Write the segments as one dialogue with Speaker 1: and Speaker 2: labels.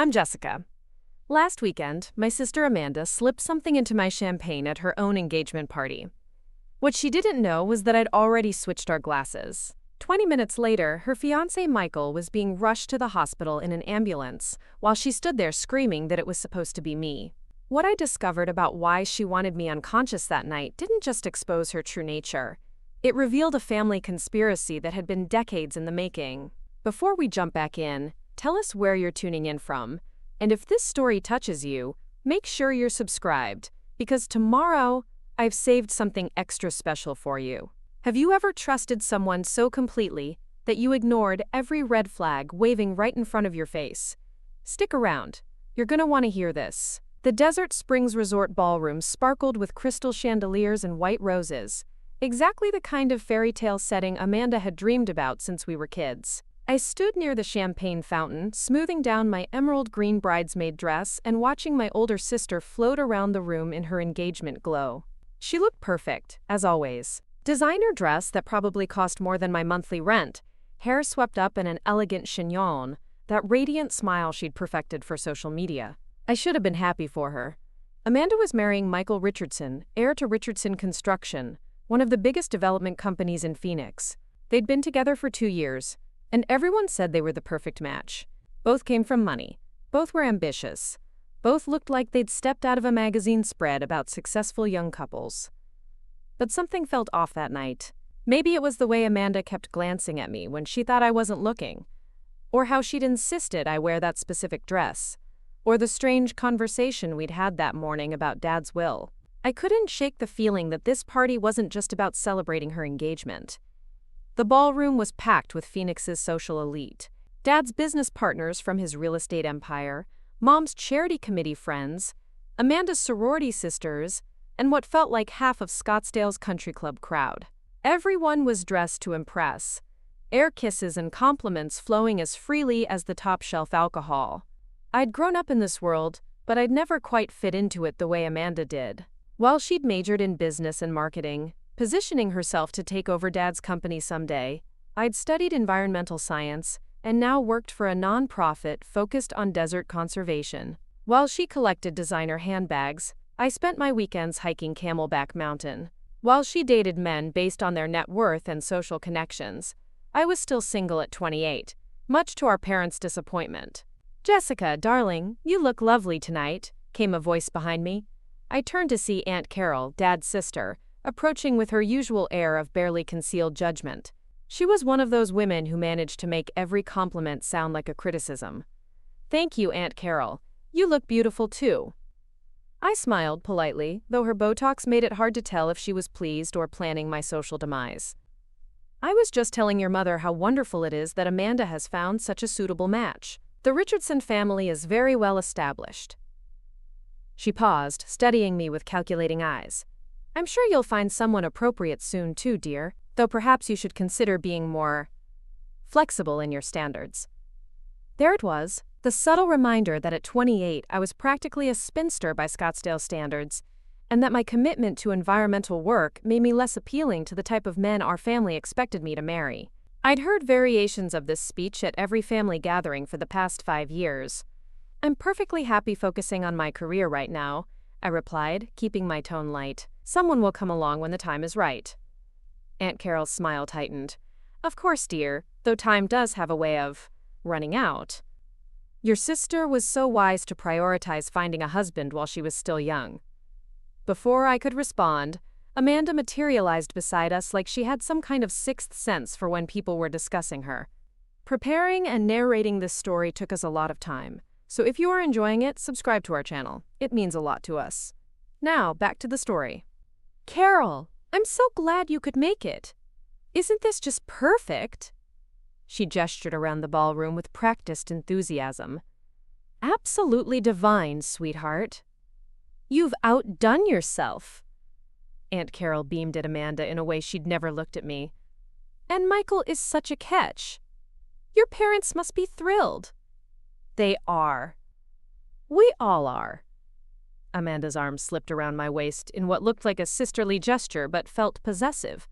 Speaker 1: I'm Jessica. Last weekend, my sister Amanda slipped something into my champagne at her own engagement party. What she didn't know was that I'd already switched our glasses. 20 minutes later, her fiancé Michael was being rushed to the hospital in an ambulance, while she stood there screaming that it was supposed to be me. What I discovered about why she wanted me unconscious that night didn't just expose her true nature. It revealed a family conspiracy that had been decades in the making. Before we jump back in, tell us where you're tuning in from. And if this story touches you, make sure you're subscribed, because tomorrow, I've saved something extra special for you. Have you ever trusted someone so completely that you ignored every red flag waving right in front of your face? Stick around. You're gonna want to hear this. The Desert Springs Resort ballroom sparkled with crystal chandeliers and white roses, exactly the kind of fairy tale setting Amanda had dreamed about since we were kids. I stood near the champagne fountain, smoothing down my emerald green bridesmaid dress and watching my older sister float around the room in her engagement glow. She looked perfect, as always. Designer dress that probably cost more than my monthly rent, hair swept up in an elegant chignon, that radiant smile she'd perfected for social media. I should have been happy for her. Amanda was marrying Michael Richardson, heir to Richardson Construction, one of the biggest development companies in Phoenix. They'd been together for 2 years, and everyone said they were the perfect match. Both came from money. Both were ambitious. Both looked like they'd stepped out of a magazine spread about successful young couples. But something felt off that night. Maybe it was the way Amanda kept glancing at me when she thought I wasn't looking, or how she'd insisted I wear that specific dress, or the strange conversation we'd had that morning about Dad's will. I couldn't shake the feeling that this party wasn't just about celebrating her engagement. The ballroom was packed with Phoenix's social elite. Dad's business partners from his real estate empire, Mom's charity committee friends, Amanda's sorority sisters, and what felt like half of Scottsdale's country club crowd. Everyone was dressed to impress, air kisses and compliments flowing as freely as the top-shelf alcohol. I'd grown up in this world, but I'd never quite fit into it the way Amanda did. While she'd majored in business and marketing, positioning herself to take over Dad's company someday, I'd studied environmental science and now worked for a nonprofit focused on desert conservation. While she collected designer handbags, I spent my weekends hiking Camelback Mountain. While she dated men based on their net worth and social connections, I was still single at 28, much to our parents' disappointment. "Jessica, darling, you look lovely tonight," came a voice behind me. I turned to see Aunt Carol, Dad's sister, approaching with her usual air of barely concealed judgment. She was one of those women who managed to make every compliment sound like a criticism. "Thank you, Aunt Carol. You look beautiful too." I smiled politely, though her Botox made it hard to tell if she was pleased or planning my social demise. "I was just telling your mother how wonderful it is that Amanda has found such a suitable match. The Richardson family is very well established." She paused, studying me with calculating eyes. "I'm sure you'll find someone appropriate soon too, dear, though perhaps you should consider being more flexible in your standards." There it was, the subtle reminder that at 28 I was practically a spinster by Scottsdale standards, and that my commitment to environmental work made me less appealing to the type of men our family expected me to marry. I'd heard variations of this speech at every family gathering for the past 5 years. "I'm perfectly happy focusing on my career right now," I replied, keeping my tone light. "Someone will come along when the time is right." Aunt Carol's smile tightened. "Of course, dear, though time does have a way of running out. Your sister was so wise to prioritize finding a husband while she was still young." Before I could respond, Amanda materialized beside us like she had some kind of sixth sense for when people were discussing her. Preparing and narrating this story took us a lot of time, so if you are enjoying it, subscribe to our channel. It means a lot to us. Now, back to the story. "Carol, I'm so glad you could make it. Isn't this just perfect?" She gestured around the ballroom with practiced enthusiasm. "Absolutely divine, sweetheart. You've outdone yourself." Aunt Carol beamed at Amanda in a way she'd never looked at me. "And Michael is such a catch. Your parents must be thrilled." "They are. We all are." Amanda's arm slipped around my waist in what looked like a sisterly gesture but felt possessive.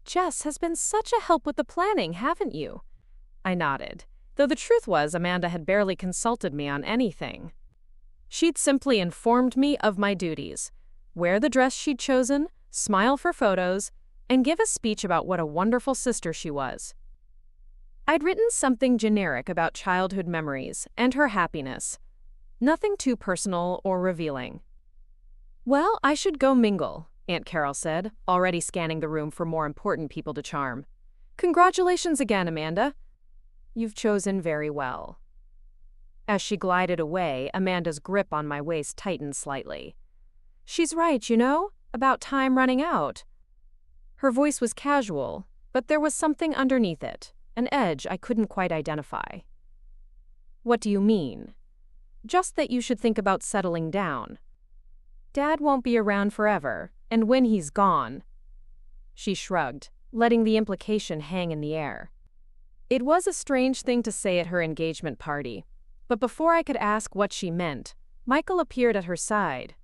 Speaker 1: "Jess has been such a help with the planning, haven't you?" I nodded. though the truth was Amanda had barely consulted me on anything. She'd simply informed me of my duties: wear the dress she'd chosen, smile for photos, and give a speech about what a wonderful sister she was. I'd written something generic about childhood memories and her happiness, nothing too personal or revealing. "Well, I should go mingle," Aunt Carol said, already scanning the room for more important people to charm. "Congratulations again, Amanda. You've chosen very well." As she glided away, Amanda's grip on my waist tightened slightly. "She's right, about time running out." Her voice was casual, but there was something underneath it, an edge I couldn't quite identify. "What do you mean?" "Just that you should think about settling down. Dad won't be around forever, and when he's gone—" She shrugged, letting the implication hang in the air. It was a strange thing to say at her engagement party, but before I could ask what she meant, Michael appeared at her side.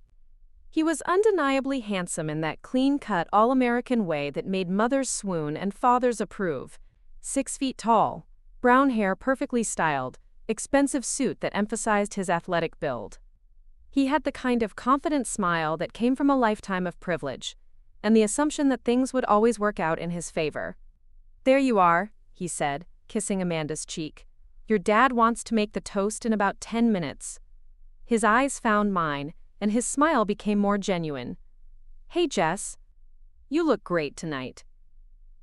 Speaker 1: He was undeniably handsome in that clean-cut, all-American way that made mothers swoon and fathers approve. 6 feet tall, brown hair perfectly styled, expensive suit that emphasized his athletic build. He had the kind of confident smile that came from a lifetime of privilege, and the assumption that things would always work out in his favor. "There you are," he said, kissing Amanda's cheek. "Your dad wants to make the toast in about 10 minutes. His eyes found mine, and his smile became more genuine. "Hey, Jess. You look great tonight."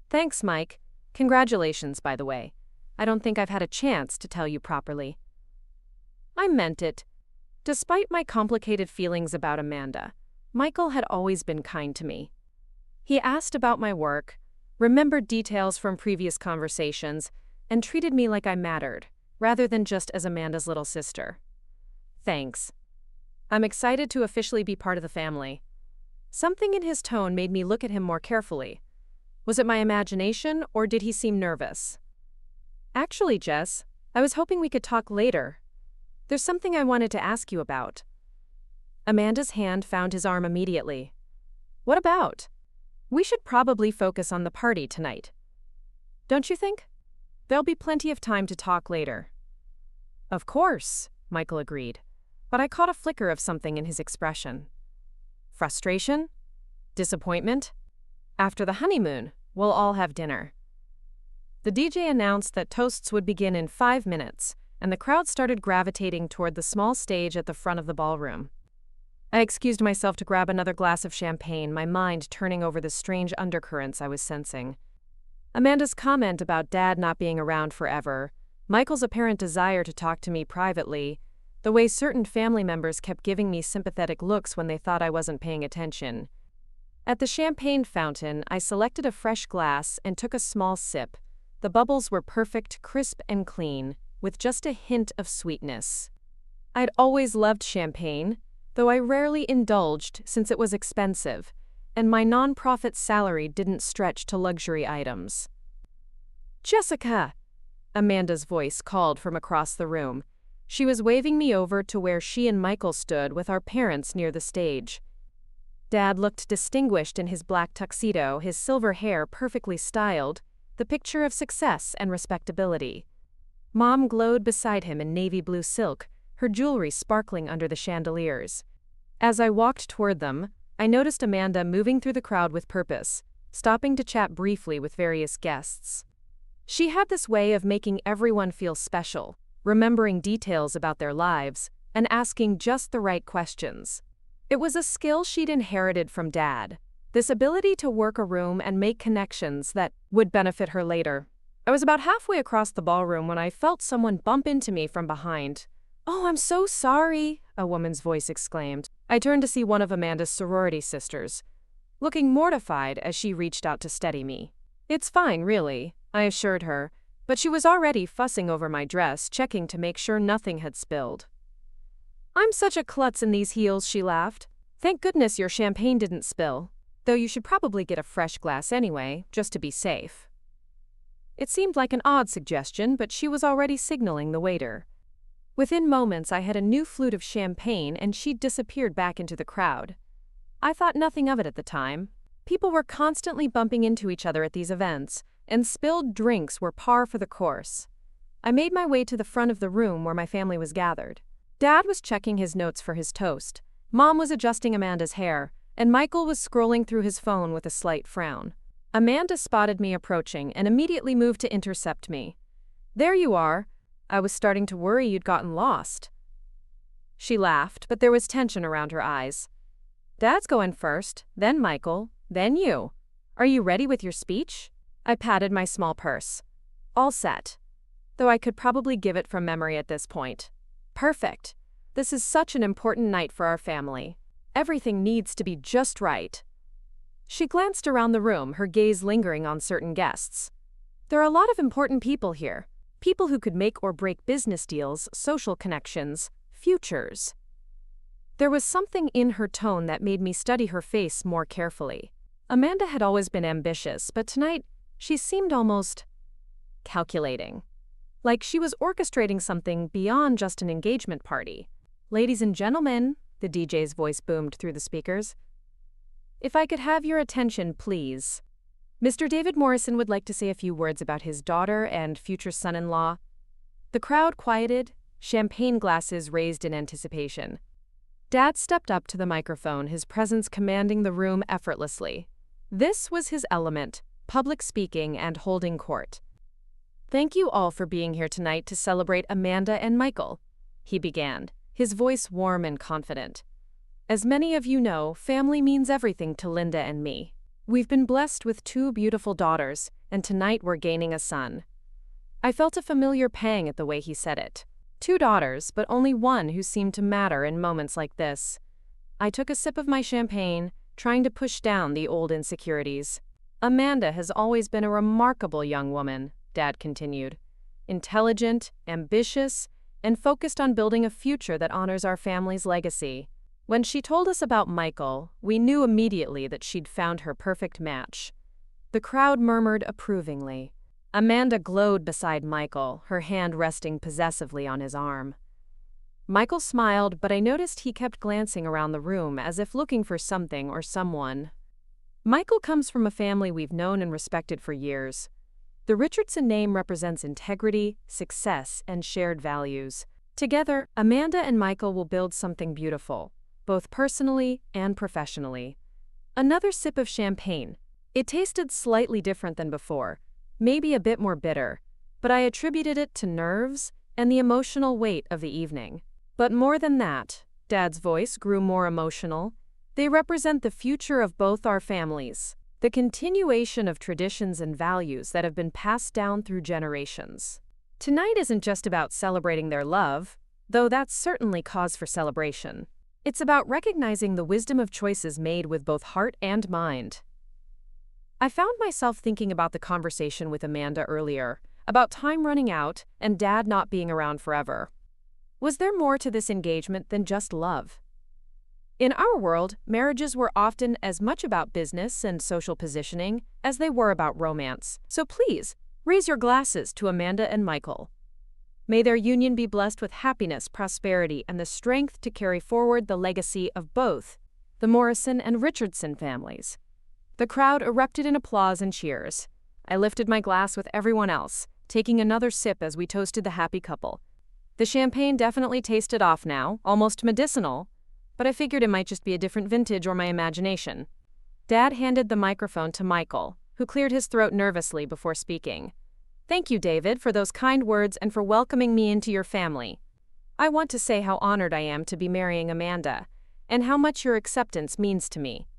Speaker 1: "Thanks, Mike. Congratulations, by the way. I don't think I've had a chance to tell you properly." I meant it. Despite my complicated feelings about Amanda, Michael had always been kind to me. He asked about my work, remembered details from previous conversations, and treated me like I mattered, rather than just as Amanda's little sister. "Thanks. I'm excited to officially be part of the family." Something in his tone made me look at him more carefully. Was it my imagination, or did he seem nervous? "Actually, Jess, I was hoping we could talk later. There's something I wanted to ask you about." Amanda's hand found his arm immediately. "What about?" "We should probably focus on the party tonight. Don't you think? There'll be plenty of time to talk later." "Of course," Michael agreed, but I caught a flicker of something in his expression. Frustration? Disappointment? After the honeymoon, we'll all have dinner. The DJ announced that toasts would begin in 5 minutes, and the crowd started gravitating toward the small stage at the front of the ballroom. I excused myself to grab another glass of champagne, my mind turning over the strange undercurrents I was sensing. Amanda's comment about Dad not being around forever, Michael's apparent desire to talk to me privately, the way certain family members kept giving me sympathetic looks when they thought I wasn't paying attention. At the champagne fountain, I selected a fresh glass and took a small sip. The bubbles were perfect, crisp and clean, with just a hint of sweetness. I'd always loved champagne, though I rarely indulged since it was expensive, and my non-profit salary didn't stretch to luxury items. "Jessica!" Amanda's voice called from across the room. She was waving me over to where she and Michael stood with our parents near the stage. Dad looked distinguished in his black tuxedo, his silver hair perfectly styled, the picture of success and respectability. Mom glowed beside him in navy blue silk, her jewelry sparkling under the chandeliers. As I walked toward them, I noticed Amanda moving through the crowd with purpose, stopping to chat briefly with various guests. She had this way of making everyone feel special, remembering details about their lives, and asking just the right questions. It was a skill she'd inherited from Dad, this ability to work a room and make connections that would benefit her later. I was about halfway across the ballroom when I felt someone bump into me from behind. "Oh, I'm so sorry," a woman's voice exclaimed. I turned to see one of Amanda's sorority sisters, looking mortified as she reached out to steady me. "It's fine, really," I assured her, but she was already fussing over my dress, checking to make sure nothing had spilled. "I'm such a klutz in these heels," she laughed. "Thank goodness your champagne didn't spill, though you should probably get a fresh glass anyway, just to be safe." It seemed like an odd suggestion, but she was already signaling the waiter. Within moments, I had a new flute of champagne and she'd disappeared back into the crowd. I thought nothing of it at the time. People were constantly bumping into each other at these events, and spilled drinks were par for the course. I made my way to the front of the room where my family was gathered. Dad was checking his notes for his toast, Mom was adjusting Amanda's hair, and Michael was scrolling through his phone with a slight frown. Amanda spotted me approaching and immediately moved to intercept me. "There you are. I was starting to worry you'd gotten lost." She laughed, but there was tension around her eyes. "Dad's going first, then Michael, then you. Are you ready with your speech?" I patted my small purse. "All set. Though I could probably give it from memory at this point." "Perfect. This is such an important night for our family. Everything needs to be just right." She glanced around the room, her gaze lingering on certain guests. "There are a lot of important people here. People who could make or break business deals, social connections, futures." There was something in her tone that made me study her face more carefully. Amanda had always been ambitious, but tonight she seemed almost calculating. Like she was orchestrating something beyond just an engagement party. "Ladies and gentlemen," the DJ's voice boomed through the speakers. "If I could have your attention, please. Mr. David Morrison would like to say a few words about his daughter and future son-in-law." The crowd quieted, champagne glasses raised in anticipation. Dad stepped up to the microphone, his presence commanding the room effortlessly. This was his element, public speaking and holding court. "Thank you all for being here tonight to celebrate Amanda and Michael," he began, his voice warm and confident. "As many of you know, family means everything to Linda and me. We've been blessed with 2 beautiful daughters, and tonight we're gaining a son." I felt a familiar pang at the way he said it. 2 daughters, but only one who seemed to matter in moments like this. I took a sip of my champagne, trying to push down the old insecurities. "Amanda has always been a remarkable young woman," Dad continued. "Intelligent, ambitious, and focused on building a future that honors our family's legacy. When she told us about Michael, we knew immediately that she'd found her perfect match." The crowd murmured approvingly. Amanda glowed beside Michael, her hand resting possessively on his arm. Michael smiled, but I noticed he kept glancing around the room as if looking for something or someone. Michael comes from a family we've known and respected for years. The Richardson name represents integrity, success, and shared values. Together, Amanda and Michael will build something beautiful, both personally and professionally. Another sip of champagne. It tasted slightly different than before, maybe a bit more bitter, but I attributed it to nerves and the emotional weight of the evening. But more than that, Dad's voice grew more emotional. They represent the future of both our families, the continuation of traditions and values that have been passed down through generations. Tonight isn't just about celebrating their love, though that's certainly cause for celebration. It's about recognizing the wisdom of choices made with both heart and mind. I found myself thinking about the conversation with Amanda earlier, about time running out and Dad not being around forever. Was there more to this engagement than just love? In our world, marriages were often as much about business and social positioning as they were about romance. So please, raise your glasses to Amanda and Michael. May their union be blessed with happiness, prosperity, and the strength to carry forward the legacy of both the Morrison and Richardson families. The crowd erupted in applause and cheers. I lifted my glass with everyone else, taking another sip as we toasted the happy couple. The champagne definitely tasted off now, almost medicinal, but I figured it might just be a different vintage or my imagination. Dad handed the microphone to Michael, who cleared his throat nervously before speaking. "Thank you, David, for those kind words and for welcoming me into your family. I want to say how honored I am to be marrying Amanda, and how much your acceptance means to me."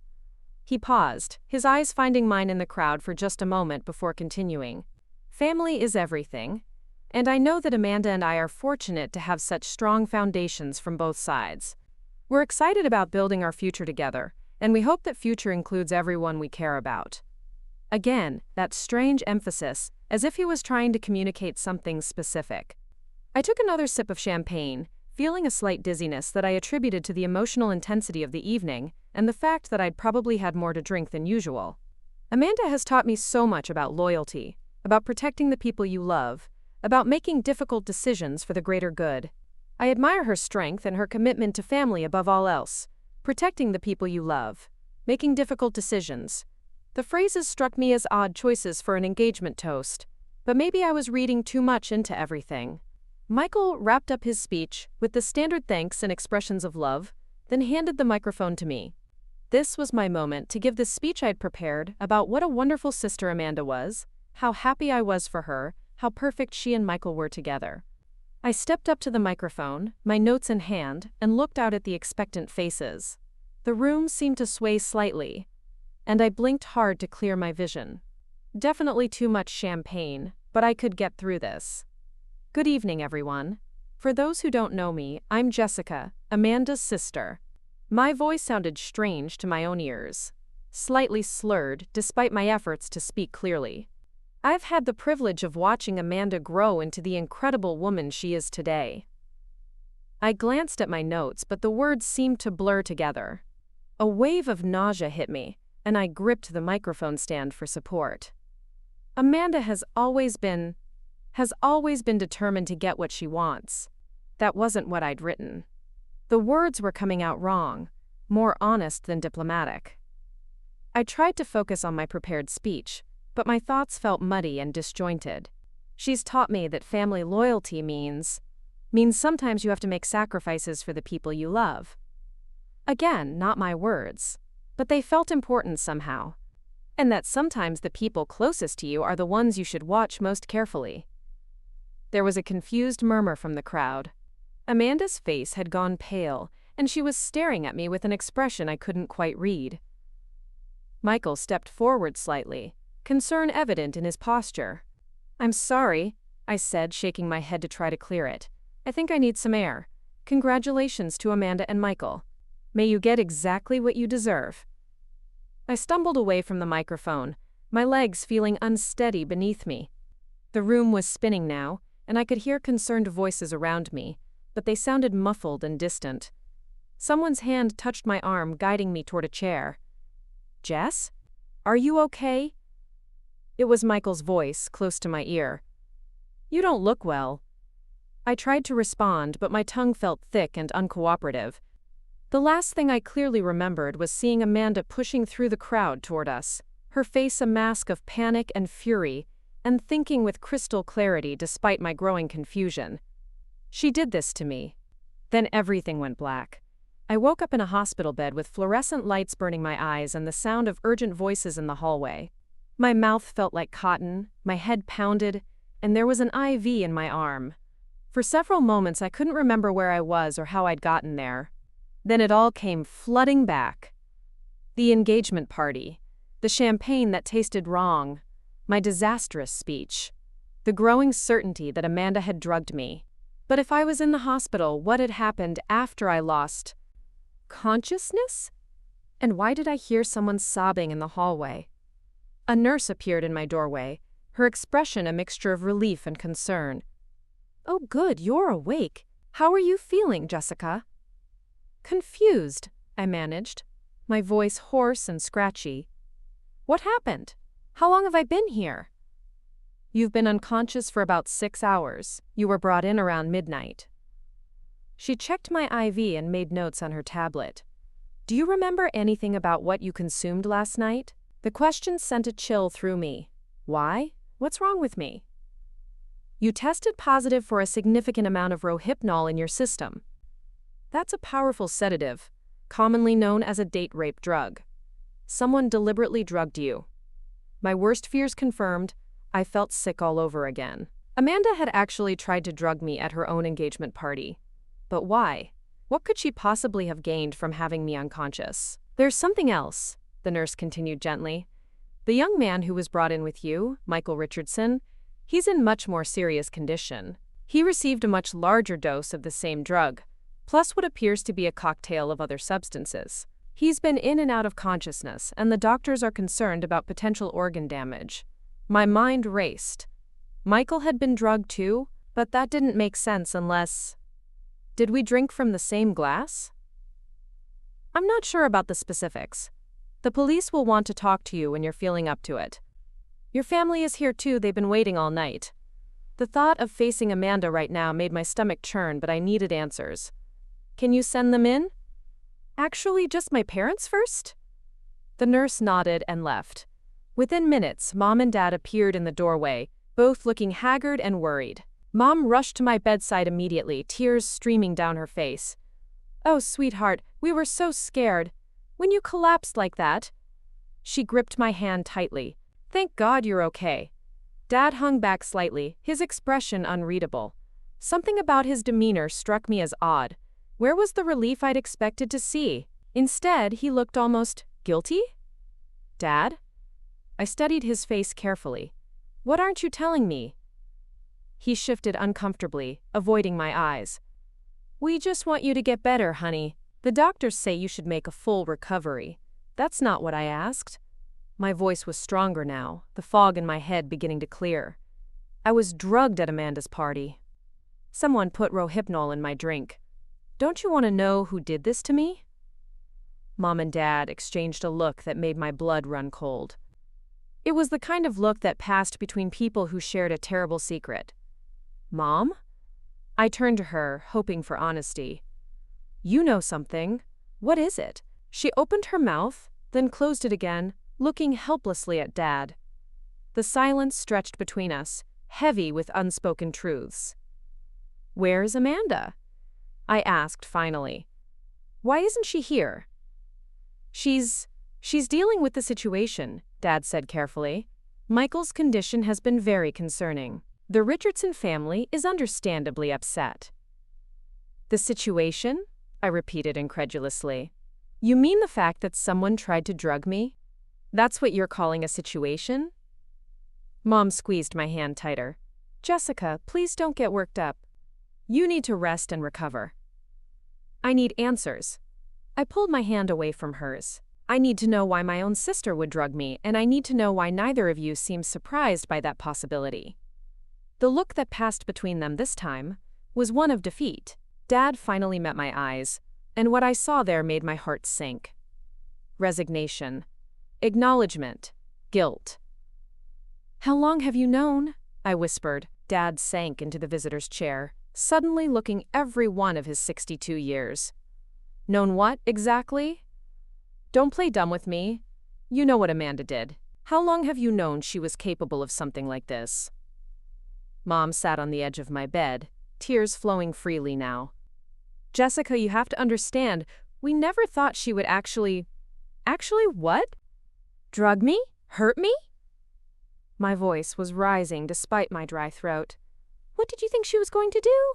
Speaker 1: He paused, his eyes finding mine in the crowd for just a moment before continuing. "Family is everything, and I know that Amanda and I are fortunate to have such strong foundations from both sides. We're excited about building our future together, and we hope that future includes everyone we care about." Again, that strange emphasis, as if he was trying to communicate something specific. I took another sip of champagne, feeling a slight dizziness that I attributed to the emotional intensity of the evening and the fact that I'd probably had more to drink than usual. Amanda has taught me so much about loyalty, about protecting the people you love, about making difficult decisions for the greater good. I admire her strength and her commitment to family above all else. Protecting the people you love, making difficult decisions. The phrases struck me as odd choices for an engagement toast. But maybe I was reading too much into everything. Michael wrapped up his speech with the standard thanks and expressions of love, then handed the microphone to me. This was my moment to give the speech I'd prepared about what a wonderful sister Amanda was, how happy I was for her, how perfect she and Michael were together. I stepped up to the microphone, my notes in hand, and looked out at the expectant faces. The room seemed to sway slightly, and I blinked hard to clear my vision. Definitely too much champagne, but I could get through this. Good evening, everyone. For those who don't know me, I'm Jessica, Amanda's sister. My voice sounded strange to my own ears, slightly slurred despite my efforts to speak clearly. I've had the privilege of watching Amanda grow into the incredible woman she is today. I glanced at my notes, but the words seemed to blur together. A wave of nausea hit me, and I gripped the microphone stand for support. Amanda has always been determined to get what she wants. That wasn't what I'd written. The words were coming out wrong, more honest than diplomatic. I tried to focus on my prepared speech, but my thoughts felt muddy and disjointed. She's taught me that family loyalty means sometimes you have to make sacrifices for the people you love. Again, not my words, but they felt important somehow. And that sometimes the people closest to you are the ones you should watch most carefully. There was a confused murmur from the crowd. Amanda's face had gone pale, and she was staring at me with an expression I couldn't quite read. Michael stepped forward slightly, concern evident in his posture. "I'm sorry," I said, shaking my head to try to clear it. "I think I need some air. Congratulations to Amanda and Michael. May you get exactly what you deserve." I stumbled away from the microphone, my legs feeling unsteady beneath me. The room was spinning now, and I could hear concerned voices around me, but they sounded muffled and distant. Someone's hand touched my arm, guiding me toward a chair. "Jess? Are you okay?" It was Michael's voice, close to my ear. "You don't look well." I tried to respond, but my tongue felt thick and uncooperative. The last thing I clearly remembered was seeing Amanda pushing through the crowd toward us, her face a mask of panic and fury, and thinking with crystal clarity despite my growing confusion. She did this to me. Then everything went black. I woke up in a hospital bed with fluorescent lights burning my eyes and the sound of urgent voices in the hallway. My mouth felt like cotton, my head pounded, and there was an IV in my arm. For several moments I couldn't remember where I was or how I'd gotten there. Then it all came flooding back. The engagement party, the champagne that tasted wrong, my disastrous speech, the growing certainty that Amanda had drugged me. But if I was in the hospital, what had happened after I lost consciousness? And why did I hear someone sobbing in the hallway? A nurse appeared in my doorway, her expression a mixture of relief and concern. "Oh good, you're awake. How are you feeling, Jessica?" "Confused," I managed, my voice hoarse and scratchy. "What happened? How long have I been here?" "You've been unconscious for about 6 hours. You were brought in around midnight." She checked my IV and made notes on her tablet. "Do you remember anything about what you consumed last night?" The question sent a chill through me. Why? What's wrong with me? "You tested positive for a significant amount of rohypnol in your system. That's a powerful sedative, commonly known as a date rape drug. Someone deliberately drugged you." My worst fears confirmed, I felt sick all over again. Amanda had actually tried to drug me at her own engagement party. But why? What could she possibly have gained from having me unconscious? "There's something else," the nurse continued gently. "The young man who was brought in with you, Michael Richardson, he's in much more serious condition. He received a much larger dose of the same drug, plus what appears to be a cocktail of other substances. He's been in and out of consciousness, and the doctors are concerned about potential organ damage." My mind raced. Michael had been drugged too, but that didn't make sense unless... Did we drink from the same glass? "I'm not sure about the specifics. The police will want to talk to you when you're feeling up to it. Your family is here too, they've been waiting all night." The thought of facing Amanda right now made my stomach churn, but I needed answers. "Can you send them in?" "Actually, just my parents first?" The nurse nodded and left. Within minutes, Mom and Dad appeared in the doorway, both looking haggard and worried. Mom rushed to my bedside immediately, tears streaming down her face. "Oh, sweetheart, we were so scared. When you collapsed like that." She gripped my hand tightly. "Thank God you're okay." Dad hung back slightly, his expression unreadable. Something about his demeanor struck me as odd. Where was the relief I'd expected to see? Instead, he looked almost guilty? "Dad?" I studied his face carefully. "What aren't you telling me?" He shifted uncomfortably, avoiding my eyes. "We just want you to get better, honey. The doctors say you should make a full recovery. That's not what I asked." My voice was stronger now, the fog in my head beginning to clear. "I was drugged at Amanda's party. Someone put Rohypnol in my drink. Don't you want to know who did this to me?" Mom and Dad exchanged a look that made my blood run cold. It was the kind of look that passed between people who shared a terrible secret. "Mom?" I turned to her, hoping for honesty. "You know something. What is it?" She opened her mouth, then closed it again, looking helplessly at Dad. The silence stretched between us, heavy with unspoken truths. "Where's Amanda?" I asked finally. "Why isn't she here?" She's dealing with the situation," Dad said carefully. "Michael's condition has been very concerning. The Richardson family is understandably upset." "The situation?" I repeated incredulously. "You mean the fact that someone tried to drug me? That's what you're calling a situation?" Mom squeezed my hand tighter. "Jessica, please don't get worked up. You need to rest and recover." "I need answers." I pulled my hand away from hers. "I need to know why my own sister would drug me, and I need to know why neither of you seems surprised by that possibility." The look that passed between them this time was one of defeat. Dad finally met my eyes, and what I saw there made my heart sink. Resignation. Acknowledgement. Guilt. "How long have you known?" I whispered. Dad sank into the visitor's chair, suddenly looking every one of his 62 years. "Known what, exactly?" "Don't play dumb with me. You know what Amanda did. How long have you known she was capable of something like this?" Mom sat on the edge of my bed, tears flowing freely now. "Jessica, you have to understand, we never thought she would actually what? Drug me? Hurt me?" My voice was rising despite my dry throat. "What did you think she was going to do?"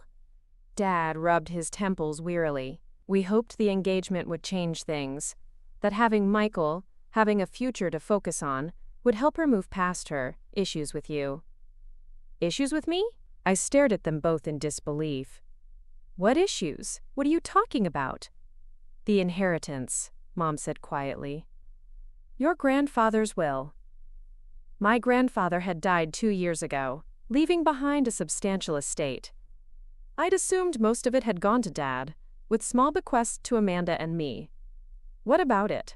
Speaker 1: Dad rubbed his temples wearily. "We hoped the engagement would change things, that having Michael, having a future to focus on, would help her move past her issues with you." "Issues with me?" I stared at them both in disbelief. "What issues? What are you talking about?" "The inheritance," Mom said quietly. "Your grandfather's will." My grandfather had died 2 years ago, leaving behind a substantial estate. I'd assumed most of it had gone to Dad, with small bequests to Amanda and me. "What about it?"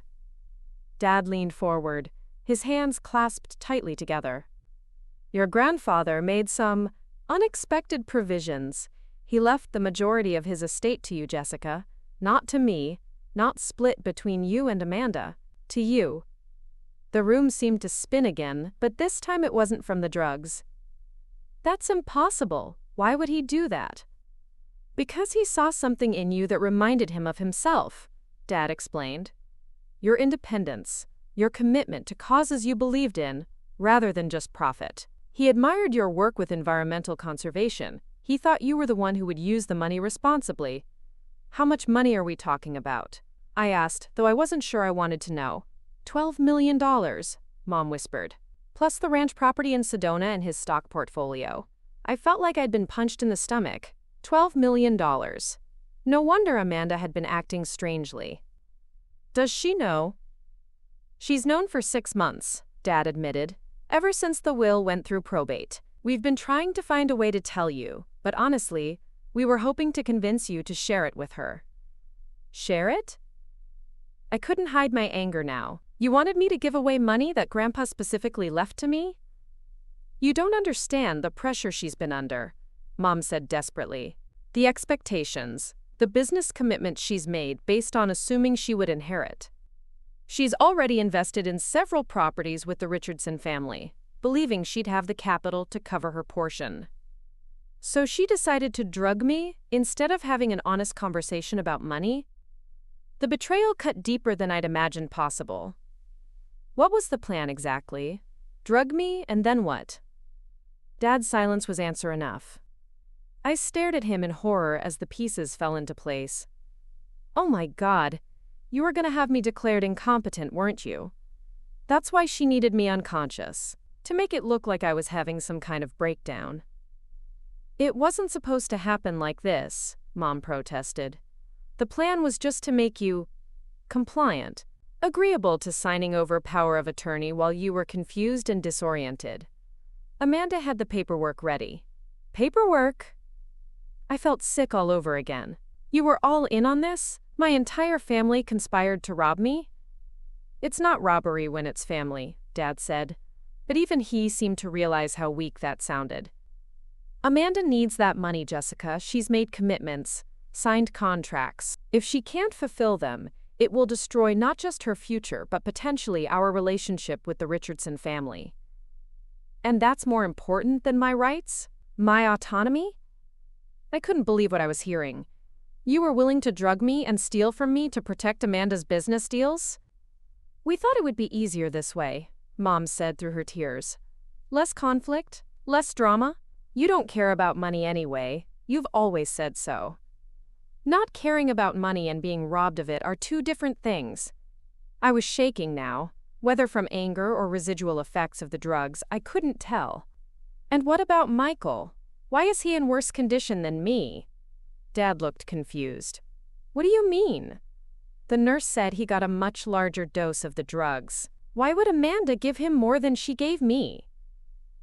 Speaker 1: Dad leaned forward, his hands clasped tightly together. "Your grandfather made some unexpected provisions. He left the majority of his estate to you, Jessica, not to me, not split between you and Amanda, to you." The room seemed to spin again, but this time it wasn't from the drugs. "That's impossible. Why would he do that?" "Because he saw something in you that reminded him of himself," Dad explained. "Your independence, your commitment to causes you believed in, rather than just profit. He admired your work with environmental conservation. He thought you were the one who would use the money responsibly." "How much money are we talking about?" I asked, though I wasn't sure I wanted to know. $12 million, Mom whispered. "Plus the ranch property in Sedona and his stock portfolio." I felt like I'd been punched in the stomach. $12 million. No wonder Amanda had been acting strangely. "Does she know?" "She's known for 6 months, Dad admitted. "Ever since the will went through probate. We've been trying to find a way to tell you, but honestly, we were hoping to convince you to share it with her." "Share it?" I couldn't hide my anger now. "You wanted me to give away money that Grandpa specifically left to me?" "You don't understand the pressure she's been under," Mom said desperately. "The expectations, the business commitment she's made based on assuming she would inherit. She's already invested in several properties with the Richardson family. believing she'd have the capital to cover her portion. So she decided to drug me instead of having an honest conversation about money? The betrayal cut deeper than I'd imagined possible. What was the plan exactly? Drug me, and then what? Dad's silence was answer enough. I stared at him in horror as the pieces fell into place. Oh my God, you were going to have me declared incompetent, weren't you? That's why she needed me unconscious, to make it look like I was having some kind of breakdown. It wasn't supposed to happen like this, Mom protested. The plan was just to make you compliant, agreeable to signing over power of attorney while you were confused and disoriented. Amanda had the paperwork ready. Paperwork? I felt sick all over again. You were all in on this? My entire family conspired to rob me? It's not robbery when it's family, Dad said. But even he seemed to realize how weak that sounded. Amanda needs that money, Jessica. She's made commitments, signed contracts. If she can't fulfill them, it will destroy not just her future, but potentially our relationship with the Richardson family. And that's more important than my rights? My autonomy? I couldn't believe what I was hearing. You were willing to drug me and steal from me to protect Amanda's business deals? We thought it would be easier this way, Mom said through her tears. Less conflict, less drama. You don't care about money anyway. You've always said so. Not caring about money and being robbed of it are two different things. I was shaking now. Whether from anger or residual effects of the drugs, I couldn't tell. And what about Michael? Why is he in worse condition than me? Dad looked confused. What do you mean? The nurse said he got a much larger dose of the drugs. Why would Amanda give him more than she gave me?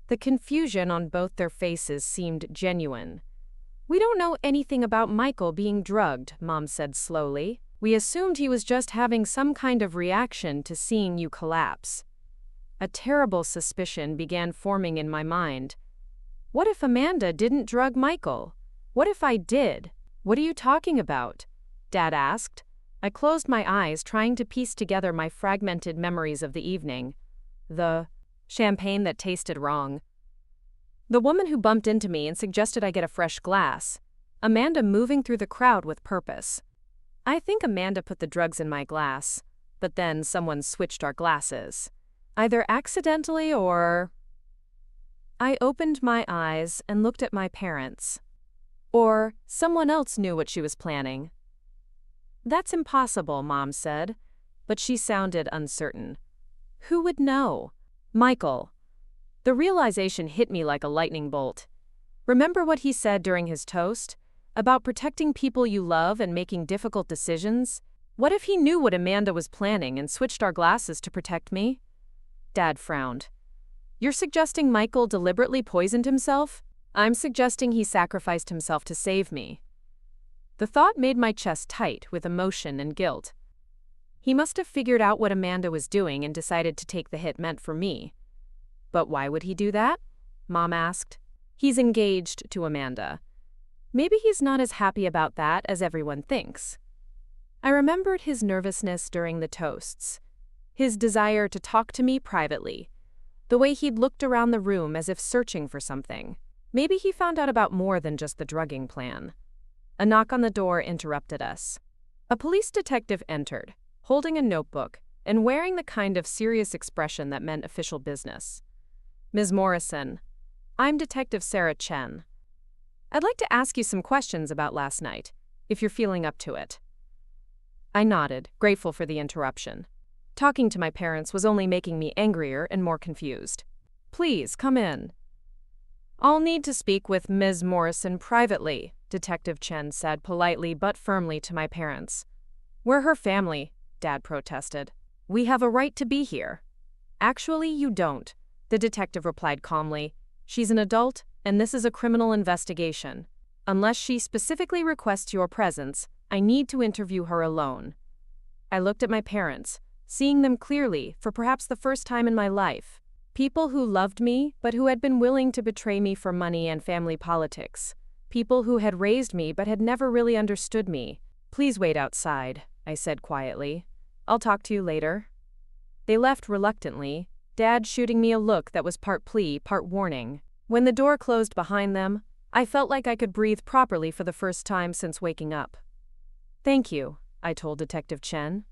Speaker 1: The confusion on both their faces seemed genuine. We don't know anything about Michael being drugged, Mom said slowly. We assumed he was just having some kind of reaction to seeing you collapse. A terrible suspicion began forming in my mind. What if Amanda didn't drug Michael? What if I did? What are you talking about? Dad asked. I closed my eyes, trying to piece together my fragmented memories of the evening. The champagne that tasted wrong. The woman who bumped into me and suggested I get a fresh glass. Amanda moving through the crowd with purpose. I think Amanda put the drugs in my glass, but then someone switched our glasses. Either accidentally or... I opened my eyes and looked at my parents. Or someone else knew what she was planning. That's impossible, Mom said, but she sounded uncertain. Who would know? Michael. The realization hit me like a lightning bolt. Remember what he said during his toast? About protecting people you love and making difficult decisions? What if he knew what Amanda was planning and switched our glasses to protect me? Dad frowned. You're suggesting Michael deliberately poisoned himself? I'm suggesting he sacrificed himself to save me. The thought made my chest tight with emotion and guilt. He must have figured out what Amanda was doing and decided to take the hit meant for me. But why would he do that? Mom asked. He's engaged to Amanda. Maybe he's not as happy about that as everyone thinks. I remembered his nervousness during the toasts, his desire to talk to me privately, the way he'd looked around the room as if searching for something. Maybe he found out about more than just the drugging plan. A knock on the door interrupted us. A police detective entered, holding a notebook and wearing the kind of serious expression that meant official business. Ms. Morrison, I'm Detective Sarah Chen. I'd like to ask you some questions about last night, if you're feeling up to it. I nodded, grateful for the interruption. Talking to my parents was only making me angrier and more confused. Please, come in. I'll need to speak with Ms. Morrison privately, Detective Chen said politely but firmly to my parents. We're her family, Dad protested. We have a right to be here. Actually, you don't, the detective replied calmly. She's an adult, and this is a criminal investigation. Unless she specifically requests your presence, I need to interview her alone. I looked at my parents, seeing them clearly for perhaps the first time in my life. People who loved me, but who had been willing to betray me for money and family politics. People who had raised me but had never really understood me. Please wait outside, I said quietly. I'll talk to you later. They left reluctantly, Dad shooting me a look that was part plea, part warning. When the door closed behind them, I felt like I could breathe properly for the first time since waking up. "Thank you," I told Detective Chen.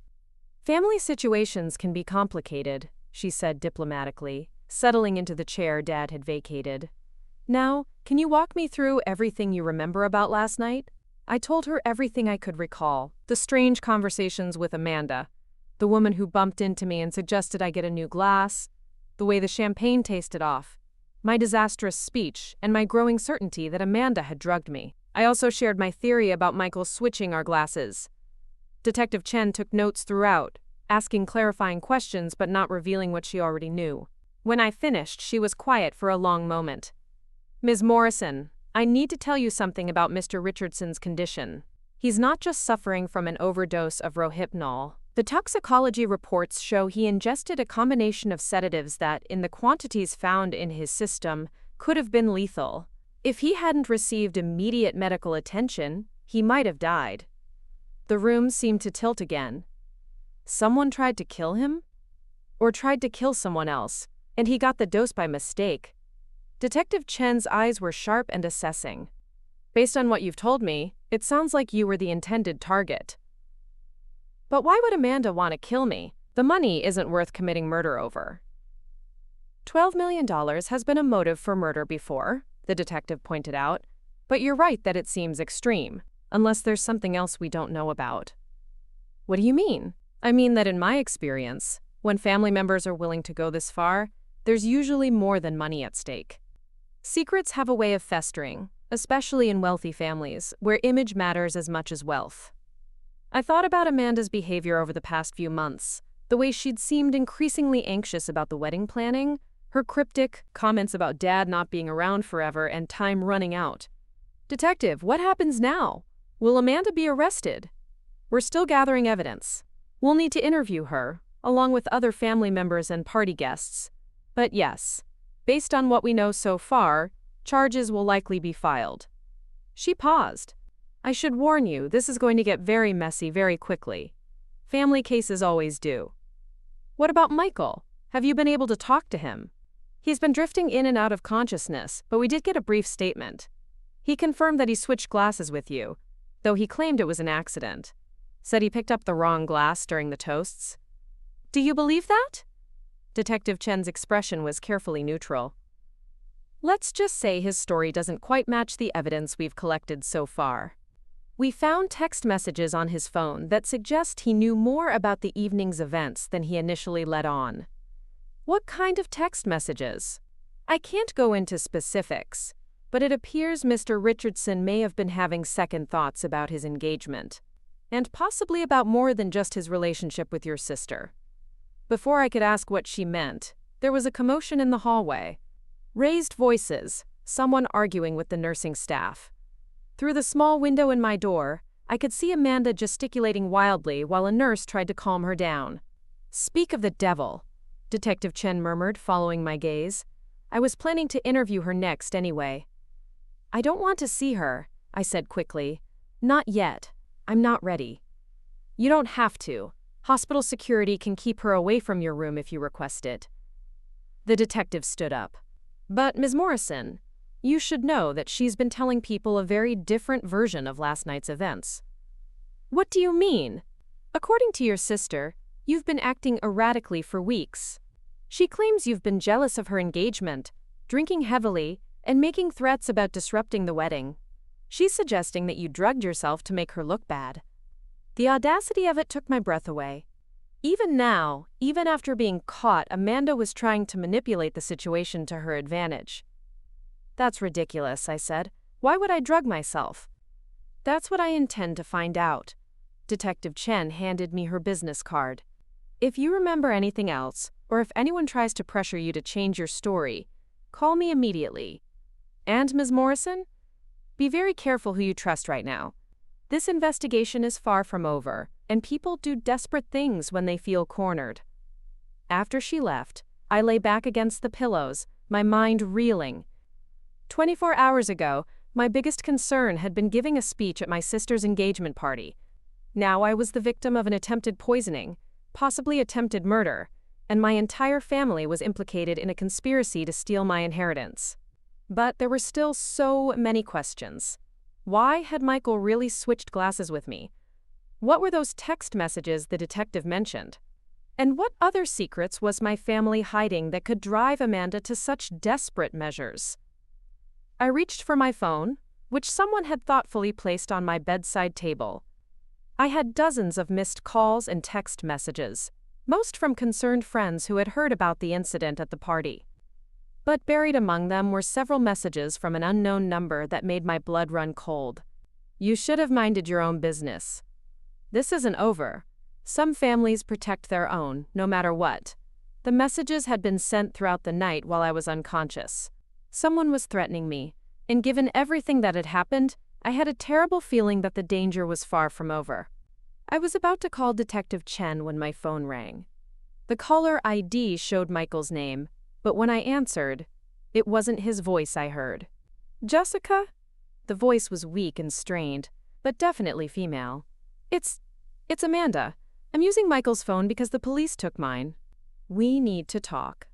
Speaker 1: "Family situations can be complicated," she said diplomatically, settling into the chair Dad had vacated. "Now, can you walk me through everything you remember about last night?" I told her everything I could recall, the strange conversations with Amanda, the woman who bumped into me and suggested I get a new glass, the way the champagne tasted off, my disastrous speech, and my growing certainty that Amanda had drugged me. I also shared my theory about Michael switching our glasses. Detective Chen took notes throughout, asking clarifying questions but not revealing what she already knew. When I finished, she was quiet for a long moment. "Ms. Morrison, I need to tell you something about Mr. Richardson's condition. He's not just suffering from an overdose of rohypnol. The toxicology reports show he ingested a combination of sedatives that, in the quantities found in his system, could have been lethal. If he hadn't received immediate medical attention, he might have died." The room seemed to tilt again. Someone tried to kill him? Or tried to kill someone else, and he got the dose by mistake? Detective Chen's eyes were sharp and assessing. "Based on what you've told me, it sounds like you were the intended target." "But why would Amanda want to kill me? The money isn't worth committing murder over." $12 million has been a motive for murder before, the detective pointed out, but you're right that it seems extreme, unless there's something else we don't know about. "What do you mean?" "I mean that in my experience, when family members are willing to go this far, there's usually more than money at stake. Secrets have a way of festering, especially in wealthy families, where image matters as much as wealth." I thought about Amanda's behavior over the past few months, the way she'd seemed increasingly anxious about the wedding planning, her cryptic comments about Dad not being around forever and time running out. "Detective, what happens now? Will Amanda be arrested?" "We're still gathering evidence. We'll need to interview her, along with other family members and party guests. But yes, based on what we know so far, charges will likely be filed." She paused. "I should warn you, this is going to get very messy very quickly. Family cases always do." "What about Michael? Have you been able to talk to him?" "He's been drifting in and out of consciousness, but we did get a brief statement. He confirmed that he switched glasses with you, though he claimed it was an accident. Said he picked up the wrong glass during the toasts." "Do you believe that?" Detective Chen's expression was carefully neutral. "Let's just say his story doesn't quite match the evidence we've collected so far. We found text messages on his phone that suggest he knew more about the evening's events than he initially let on." "What kind of text messages?" "I can't go into specifics, but it appears Mr. Richardson may have been having second thoughts about his engagement, and possibly about more than just his relationship with your sister." Before I could ask what she meant, there was a commotion in the hallway. Raised voices, someone arguing with the nursing staff. Through the small window in my door, I could see Amanda gesticulating wildly while a nurse tried to calm her down. "Speak of the devil," Detective Chen murmured, following my gaze. "I was planning to interview her next anyway." "I don't want to see her," I said quickly. "Not yet. I'm not ready." "You don't have to. Hospital security can keep her away from your room if you request it." The detective stood up. "But, Ms. Morrison, you should know that she's been telling people a very different version of last night's events." "What do you mean?" "According to your sister, you've been acting erratically for weeks. She claims you've been jealous of her engagement, drinking heavily, and making threats about disrupting the wedding. She's suggesting that you drugged yourself to make her look bad." The audacity of it took my breath away. Even now, even after being caught, Amanda was trying to manipulate the situation to her advantage. "That's ridiculous," I said. "Why would I drug myself?" "That's what I intend to find out." Detective Chen handed me her business card. "If you remember anything else, or if anyone tries to pressure you to change your story, call me immediately. And, Ms. Morrison, be very careful who you trust right now. This investigation is far from over, and people do desperate things when they feel cornered." After she left, I lay back against the pillows, my mind reeling. 24 hours ago, my biggest concern had been giving a speech at my sister's engagement party. Now I was the victim of an attempted poisoning, possibly attempted murder, and my entire family was implicated in a conspiracy to steal my inheritance. But there were still so many questions. Why had Michael really switched glasses with me? What were those text messages the detective mentioned? And what other secrets was my family hiding that could drive Amanda to such desperate measures? I reached for my phone, which someone had thoughtfully placed on my bedside table. I had dozens of missed calls and text messages, most from concerned friends who had heard about the incident at the party. But buried among them were several messages from an unknown number that made my blood run cold. "You should have minded your own business. This isn't over. Some families protect their own, no matter what." The messages had been sent throughout the night while I was unconscious. Someone was threatening me, and given everything that had happened, I had a terrible feeling that the danger was far from over. I was about to call Detective Chen when my phone rang. The caller ID showed Michael's name, but when I answered, it wasn't his voice I heard. "Jessica?" The voice was weak and strained, but definitely female. It's Amanda. I'm using Michael's phone because the police took mine. We need to talk."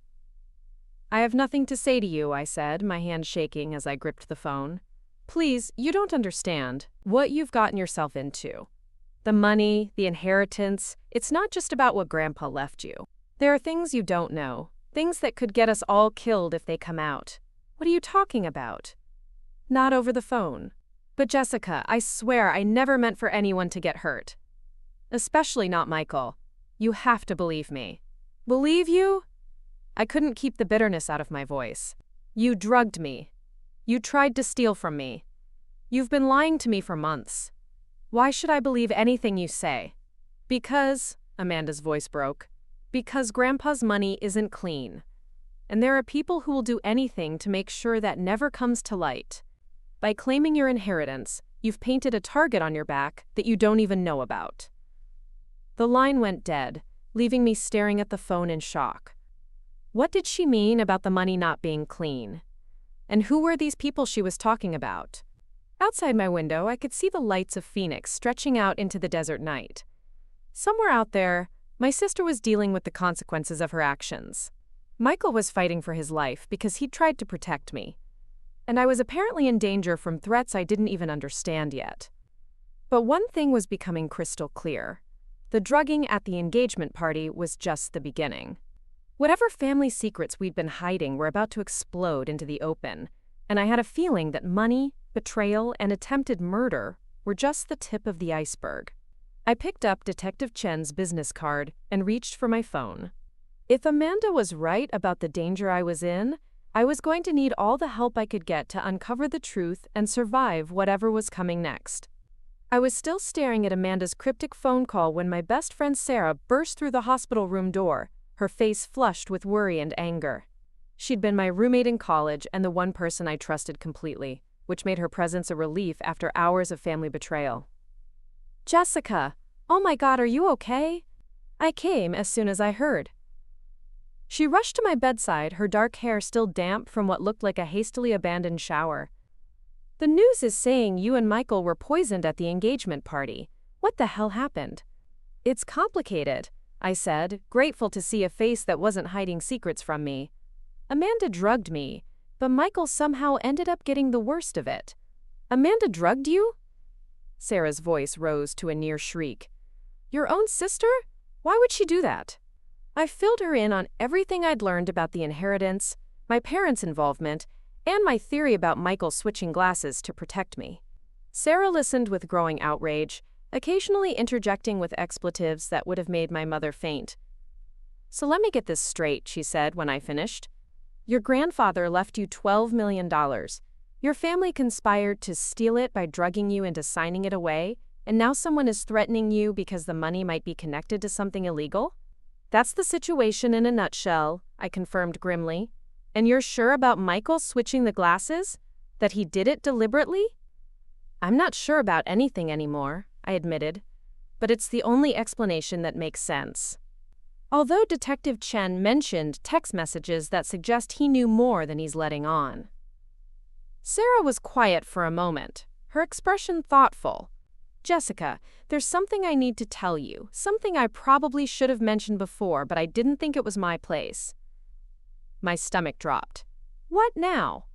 Speaker 1: "I have nothing to say to you," I said, my hand shaking as I gripped the phone. "Please, you don't understand what you've gotten yourself into. The money, the inheritance, it's not just about what Grandpa left you. There are things you don't know, things that could get us all killed if they come out." "What are you talking about?" "Not over the phone." "But Jessica, I swear I never meant for anyone to get hurt. Especially not Michael. You have to believe me." "Believe you?" I couldn't keep the bitterness out of my voice. "You drugged me. You tried to steal from me. You've been lying to me for months. Why should I believe anything you say?" "Because," Amanda's voice broke, "because Grandpa's money isn't clean. And there are people who will do anything to make sure that never comes to light. By claiming your inheritance, you've painted a target on your back that you don't even know about." The line went dead, leaving me staring at the phone in shock. What did she mean about the money not being clean? And who were these people she was talking about? Outside my window, I could see the lights of Phoenix stretching out into the desert night. Somewhere out there, my sister was dealing with the consequences of her actions. Michael was fighting for his life because he'd tried to protect me. And I was apparently in danger from threats I didn't even understand yet. But one thing was becoming crystal clear. The drugging at the engagement party was just the beginning. Whatever family secrets we'd been hiding were about to explode into the open, and I had a feeling that money, betrayal, and attempted murder were just the tip of the iceberg. I picked up Detective Chen's business card and reached for my phone. If Amanda was right about the danger I was in, I was going to need all the help I could get to uncover the truth and survive whatever was coming next. I was still staring at Amanda's cryptic phone call when my best friend Sarah burst through the hospital room door, her face flushed with worry and anger. She'd been my roommate in college and the one person I trusted completely, which made her presence a relief after hours of family betrayal. "Jessica, oh my God, are you okay?" I came as soon as I heard. She rushed to my bedside, her dark hair still damp from what looked like a hastily abandoned shower. "The news is saying you and Michael were poisoned at the engagement party. What the hell happened?" "It's complicated," I said, grateful to see a face that wasn't hiding secrets from me. "Amanda drugged me, but Michael somehow ended up getting the worst of it." "Amanda drugged you?" Sarah's voice rose to a near shriek. "Your own sister? Why would she do that?" I filled her in on everything I'd learned about the inheritance, my parents' involvement, and my theory about Michael switching glasses to protect me. Sarah listened with growing outrage, occasionally interjecting with expletives that would have made my mother faint. "So let me get this straight," she said when I finished. "Your grandfather left you $12 million. Your family conspired to steal it by drugging you into signing it away, and now someone is threatening you because the money might be connected to something illegal?" "That's the situation in a nutshell," I confirmed grimly. "And you're sure about Michael switching the glasses? That he did it deliberately?" "I'm not sure about anything anymore," I admitted, "but it's the only explanation that makes sense." Although Detective Chen mentioned text messages that suggest he knew more than he's letting on. Sarah was quiet for a moment, her expression thoughtful. Jessica, there's something I need to tell you, something I probably should have mentioned before, but I didn't think it was my place. My stomach dropped. What now?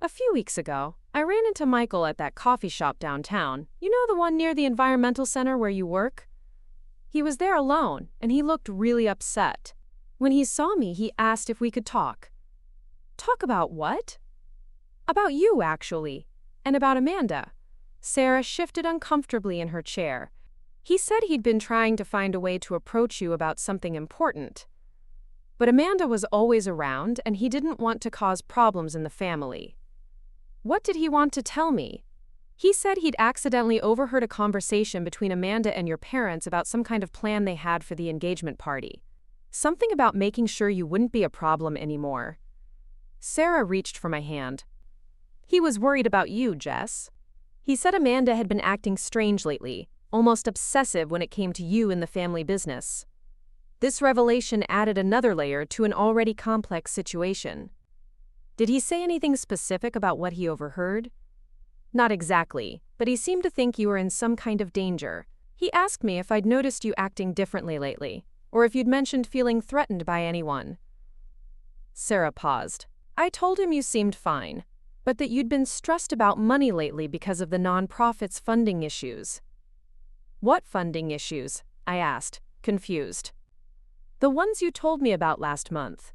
Speaker 1: A few weeks ago, I ran into Michael at that coffee shop downtown. You know, the one near the environmental center where you work? He was there alone, and he looked really upset. When he saw me, he asked if we could talk. Talk about what? About you, actually, and about Amanda. Sarah shifted uncomfortably in her chair. He said he'd been trying to find a way to approach you about something important. But Amanda was always around, and he didn't want to cause problems in the family. What did he want to tell me? He said he'd accidentally overheard a conversation between Amanda and your parents about some kind of plan they had for the engagement party. Something about making sure you wouldn't be a problem anymore. Sarah reached for my hand. He was worried about you, Jess. He said Amanda had been acting strange lately, almost obsessive when it came to you in the family business. This revelation added another layer to an already complex situation. Did he say anything specific about what he overheard? Not exactly, but he seemed to think you were in some kind of danger. He asked me if I'd noticed you acting differently lately, or if you'd mentioned feeling threatened by anyone. Sarah paused. I told him you seemed fine, but that you'd been stressed about money lately because of the nonprofit's funding issues. What funding issues? I asked, confused. The ones you told me about last month.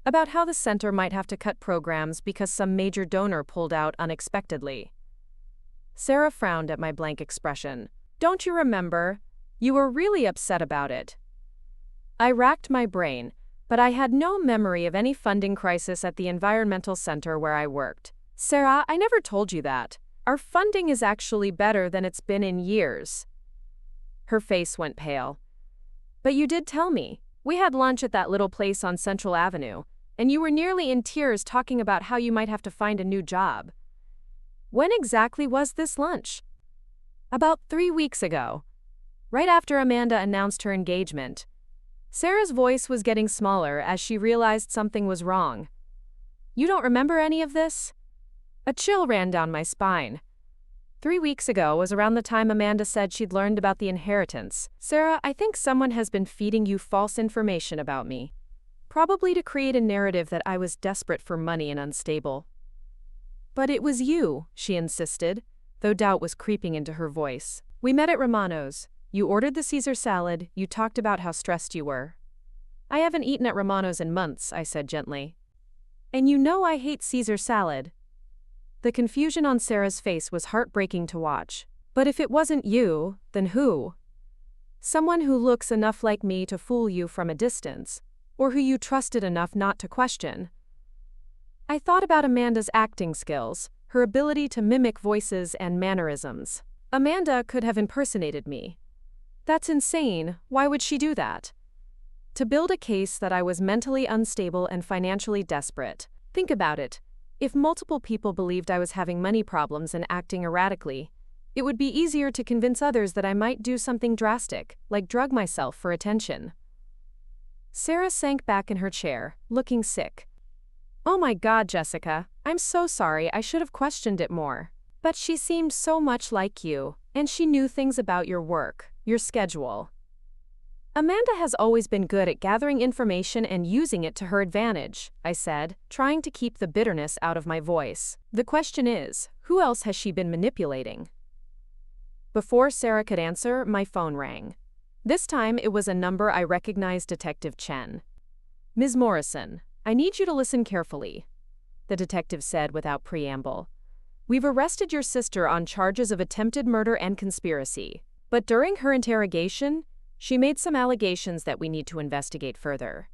Speaker 1: About how the center might have to cut programs because some major donor pulled out unexpectedly. Sarah frowned at my blank expression. Don't you remember? You were really upset about it. I racked my brain, but I had no memory of any funding crisis at the environmental center where I worked. Sarah, I never told you that. Our funding is actually better than it's been in years. Her face went pale. But you did tell me. We had lunch at that little place on Central Avenue, and you were nearly in tears talking about how you might have to find a new job. When exactly was this lunch? About 3 weeks ago. Right after Amanda announced her engagement. Sarah's voice was getting smaller as she realized something was wrong. You don't remember any of this? A chill ran down my spine. 3 weeks ago was around the time Amanda said she'd learned about the inheritance. Sarah, I think someone has been feeding you false information about me. Probably to create a narrative that I was desperate for money and unstable. But it was you, she insisted, though doubt was creeping into her voice. We met at Romano's. You ordered the Caesar salad, you talked about how stressed you were. I haven't eaten at Romano's in months, I said gently. And you know I hate Caesar salad. The confusion on Sarah's face was heartbreaking to watch. But if it wasn't you, then who? Someone who looks enough like me to fool you from a distance, or who you trusted enough not to question. I thought about Amanda's acting skills, her ability to mimic voices and mannerisms. Amanda could have impersonated me. That's insane. Why would she do that? To build a case that I was mentally unstable and financially desperate. Think about it. If multiple people believed I was having money problems and acting erratically, it would be easier to convince others that I might do something drastic, like drug myself for attention. Sarah sank back in her chair, looking sick. Oh my God, Jessica, I'm so sorry, I should have questioned it more. But she seemed so much like you, and she knew things about your work, your schedule. Amanda has always been good at gathering information and using it to her advantage, I said, trying to keep the bitterness out of my voice. The question is, who else has she been manipulating? Before Sarah could answer, my phone rang. This time it was a number I recognized, Detective Chen. Ms. Morrison, I need you to listen carefully, the detective said without preamble. We've arrested your sister on charges of attempted murder and conspiracy, but during her interrogation, she made some allegations that we need to investigate further.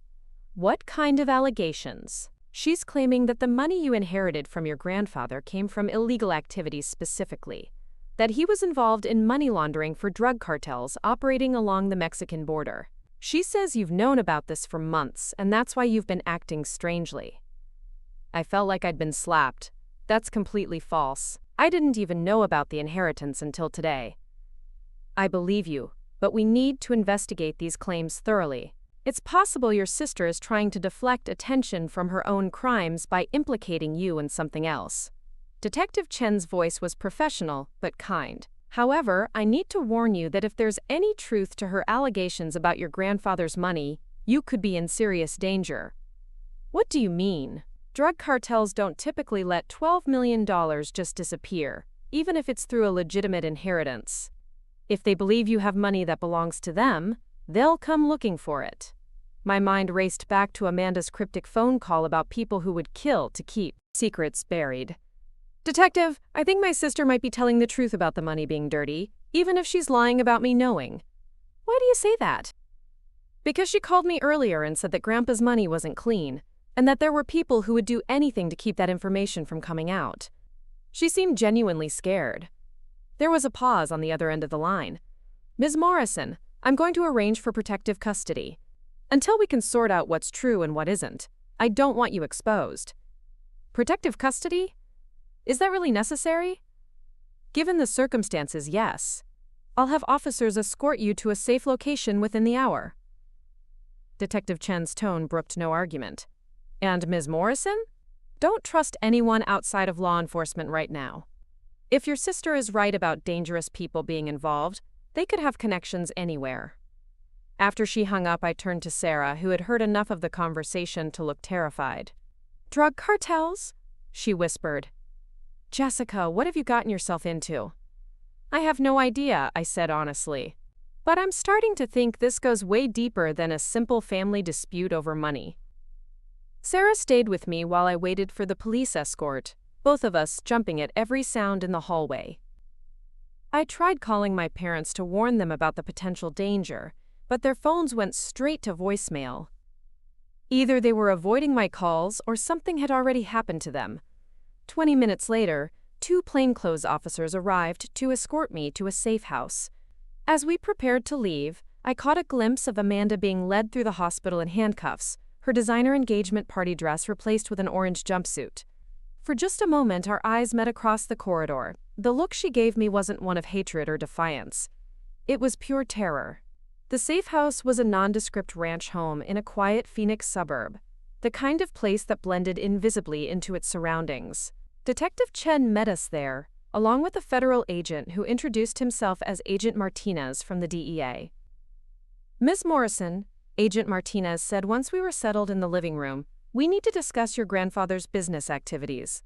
Speaker 1: What kind of allegations? She's claiming that the money you inherited from your grandfather came from illegal activities specifically, that he was involved in money laundering for drug cartels operating along the Mexican border. She says you've known about this for months, and that's why you've been acting strangely. I felt like I'd been slapped. That's completely false. I didn't even know about the inheritance until today. I believe you. But we need to investigate these claims thoroughly. It's possible your sister is trying to deflect attention from her own crimes by implicating you in something else. Detective Chen's voice was professional but kind. However, I need to warn you that if there's any truth to her allegations about your grandfather's money, you could be in serious danger." "What do you mean?" "Drug cartels don't typically let $12 million just disappear, even if it's through a legitimate inheritance. If they believe you have money that belongs to them, they'll come looking for it." My mind raced back to Amanda's cryptic phone call about people who would kill to keep secrets buried. "Detective, I think my sister might be telling the truth about the money being dirty, even if she's lying about me knowing." "Why do you say that?" "Because she called me earlier and said that Grandpa's money wasn't clean, and that there were people who would do anything to keep that information from coming out." She seemed genuinely scared. There was a pause on the other end of the line. "Ms. Morrison, I'm going to arrange for protective custody. Until we can sort out what's true and what isn't, I don't want you exposed." "Protective custody? Is that really necessary?" "Given the circumstances, yes. I'll have officers escort you to a safe location within the hour." Detective Chen's tone brooked no argument. "And Ms. Morrison? Don't trust anyone outside of law enforcement right now. If your sister is right about dangerous people being involved, they could have connections anywhere." After she hung up, I turned to Sarah, who had heard enough of the conversation to look terrified. "Drug cartels?" she whispered. "Jessica, what have you gotten yourself into?" "I have no idea," I said honestly. "But I'm starting to think this goes way deeper than a simple family dispute over money." Sarah stayed with me while I waited for the police escort, both of us jumping at every sound in the hallway. I tried calling my parents to warn them about the potential danger, but their phones went straight to voicemail. Either they were avoiding my calls or something had already happened to them. 20 minutes later, 2 plainclothes officers arrived to escort me to a safe house. As we prepared to leave, I caught a glimpse of Amanda being led through the hospital in handcuffs, her designer engagement party dress replaced with an orange jumpsuit. For just a moment, our eyes met across the corridor. The look she gave me wasn't one of hatred or defiance. It was pure terror. The safe house was a nondescript ranch home in a quiet Phoenix suburb, the kind of place that blended invisibly into its surroundings. Detective Chen met us there, along with a federal agent who introduced himself as Agent Martinez from the DEA. "Ms. Morrison," Agent Martinez said once we were settled in the living room, "we need to discuss your grandfather's business activities.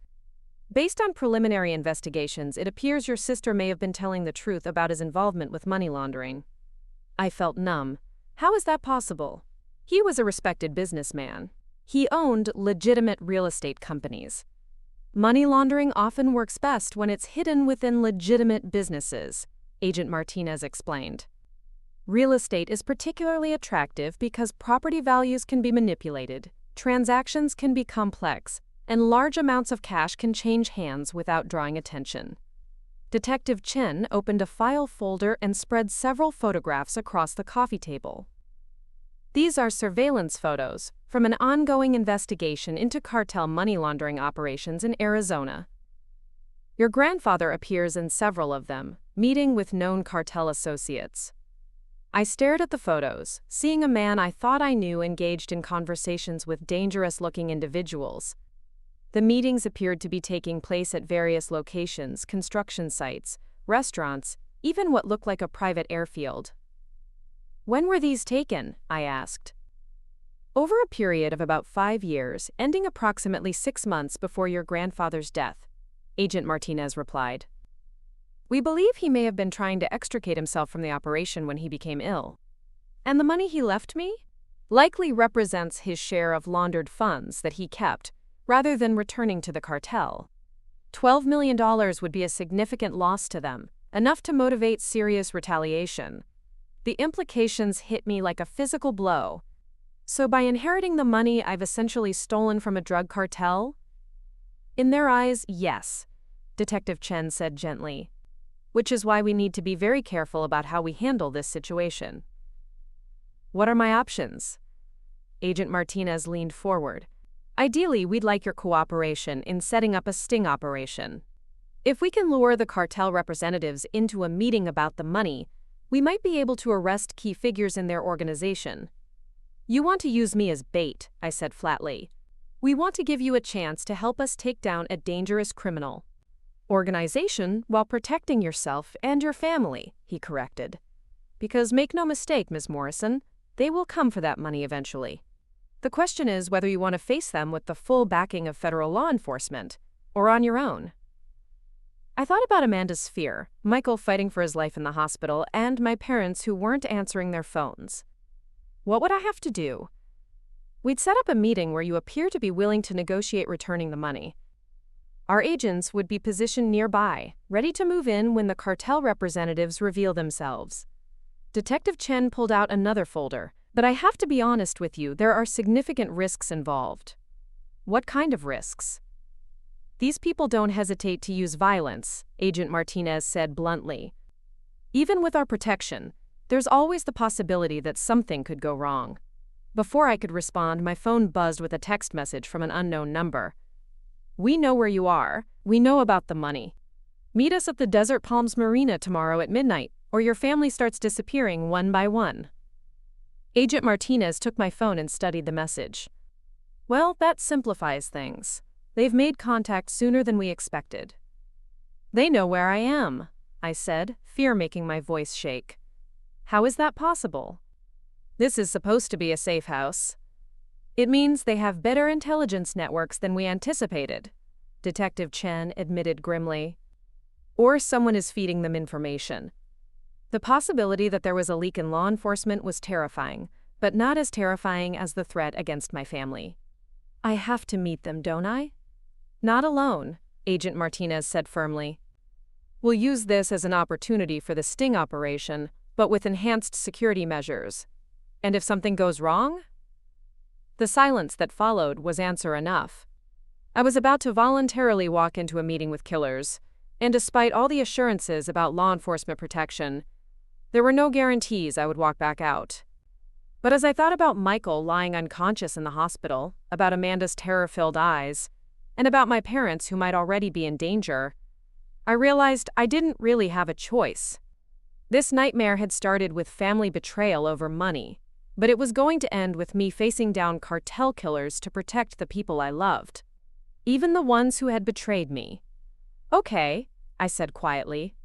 Speaker 1: Based on preliminary investigations, it appears your sister may have been telling the truth about his involvement with money laundering." I felt numb. How is that possible? He was a respected businessman. He owned legitimate real estate companies. Money laundering often works best when it's hidden within legitimate businesses, Agent Martinez explained. Real estate is particularly attractive because property values can be manipulated, transactions can be complex, and large amounts of cash can change hands without drawing attention. Detective Chen opened a file folder and spread several photographs across the coffee table. "These are surveillance photos from an ongoing investigation into cartel money laundering operations in Arizona. Your grandfather appears in several of them, meeting with known cartel associates." I stared at the photos, seeing a man I thought I knew engaged in conversations with dangerous-looking individuals. The meetings appeared to be taking place at various locations, construction sites, restaurants, even what looked like a private airfield. "When were these taken?" I asked. "Over a period of about 5 years, ending approximately 6 months before your grandfather's death," Agent Martinez replied. "We believe he may have been trying to extricate himself from the operation when he became ill. And the money he left me likely represents his share of laundered funds that he kept, rather than returning to the cartel. $12 million would be a significant loss to them, enough to motivate serious retaliation. The implications hit me like a physical blow. So by inheriting the money I've essentially stolen from a drug cartel?" "In their eyes, yes," Detective Chen said gently. "Which is why we need to be very careful about how we handle this situation." "What are my options?" Agent Martinez leaned forward. "Ideally, we'd like your cooperation in setting up a sting operation. If we can lure the cartel representatives into a meeting about the money, we might be able to arrest key figures in their organization." "You want to use me as bait," I said flatly. "We want to give you a chance to help us take down a dangerous criminal." Organization while protecting yourself and your family, he corrected. Because make no mistake, Ms. Morrison, they will come for that money eventually. The question is whether you want to face them with the full backing of federal law enforcement, or on your own. I thought about Amanda's fear, Michael fighting for his life in the hospital, and my parents who weren't answering their phones. What would I have to do? We'd set up a meeting where you appear to be willing to negotiate returning the money. Our agents would be positioned nearby, ready to move in when the cartel representatives reveal themselves. Detective Chen pulled out another folder, but I have to be honest with you, there are significant risks involved. What kind of risks? These people don't hesitate to use violence, Agent Martinez said bluntly. Even with our protection, there's always the possibility that something could go wrong. Before I could respond, my phone buzzed with a text message from an unknown number. We know where you are. We know about the money. Meet us at the Desert Palms Marina tomorrow at midnight, or your family starts disappearing one by one. Agent Martinez took my phone and studied the message. Well, that simplifies things. They've made contact sooner than we expected. They know where I am, I said, fear making my voice shake. How is that possible? This is supposed to be a safe house. It means they have better intelligence networks than we anticipated, Detective Chen admitted grimly. Or someone is feeding them information. The possibility that there was a leak in law enforcement was terrifying, but not as terrifying as the threat against my family. I have to meet them, don't I? Not alone, Agent Martinez said firmly. We'll use this as an opportunity for the sting operation, but with enhanced security measures. And if something goes wrong? The silence that followed was answer enough. I was about to voluntarily walk into a meeting with killers, and despite all the assurances about law enforcement protection, there were no guarantees I would walk back out. But as I thought about Michael lying unconscious in the hospital, about Amanda's terror-filled eyes, and about my parents who might already be in danger, I realized I didn't really have a choice. This nightmare had started with family betrayal over money, but it was going to end with me facing down cartel killers to protect the people I loved, even the ones who had betrayed me. Okay, I said quietly.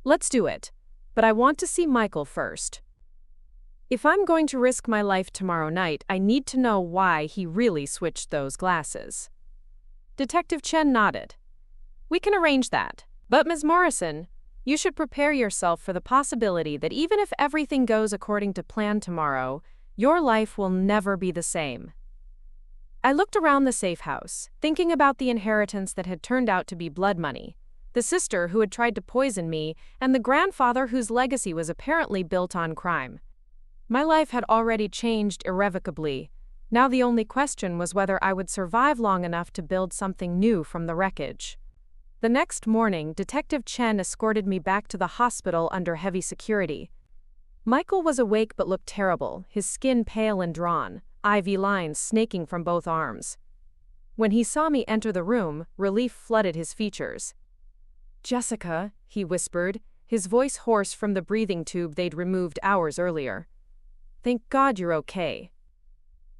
Speaker 1: Let's do it, but I want to see Michael first. If I'm going to risk my life tomorrow night, I need to know why he really switched those glasses. Detective Chen nodded. We can arrange that, but Ms. Morrison, you should prepare yourself for the possibility that even if everything goes according to plan tomorrow, your life will never be the same. I looked around the safe house, thinking about the inheritance that had turned out to be blood money, the sister who had tried to poison me, and the grandfather whose legacy was apparently built on crime. My life had already changed irrevocably. Now the only question was whether I would survive long enough to build something new from the wreckage. The next morning, Detective Chen escorted me back to the hospital under heavy security. Michael was awake but looked terrible, his skin pale and drawn, IV lines snaking from both arms. When he saw me enter the room, relief flooded his features. Jessica, he whispered, his voice hoarse from the breathing tube they'd removed hours earlier. Thank God you're okay.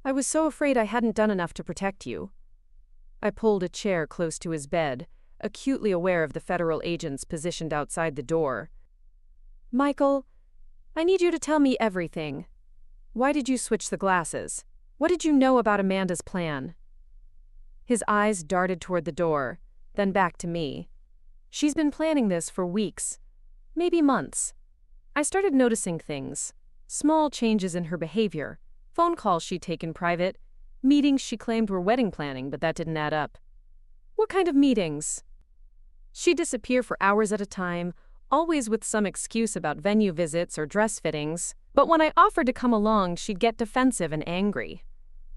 Speaker 1: I was so afraid I hadn't done enough to protect you. I pulled a chair close to his bed, acutely aware of the federal agents positioned outside the door. Michael, I need you to tell me everything. Why did you switch the glasses? What did you know about Amanda's plan? His eyes darted toward the door, then back to me. She's been planning this for weeks, maybe months. I started noticing things, small changes in her behavior, phone calls she'd taken private, meetings she claimed were wedding planning, but that didn't add up. What kind of meetings? She'd disappear for hours at a time, always with some excuse about venue visits or dress fittings, but when I offered to come along, she'd get defensive and angry.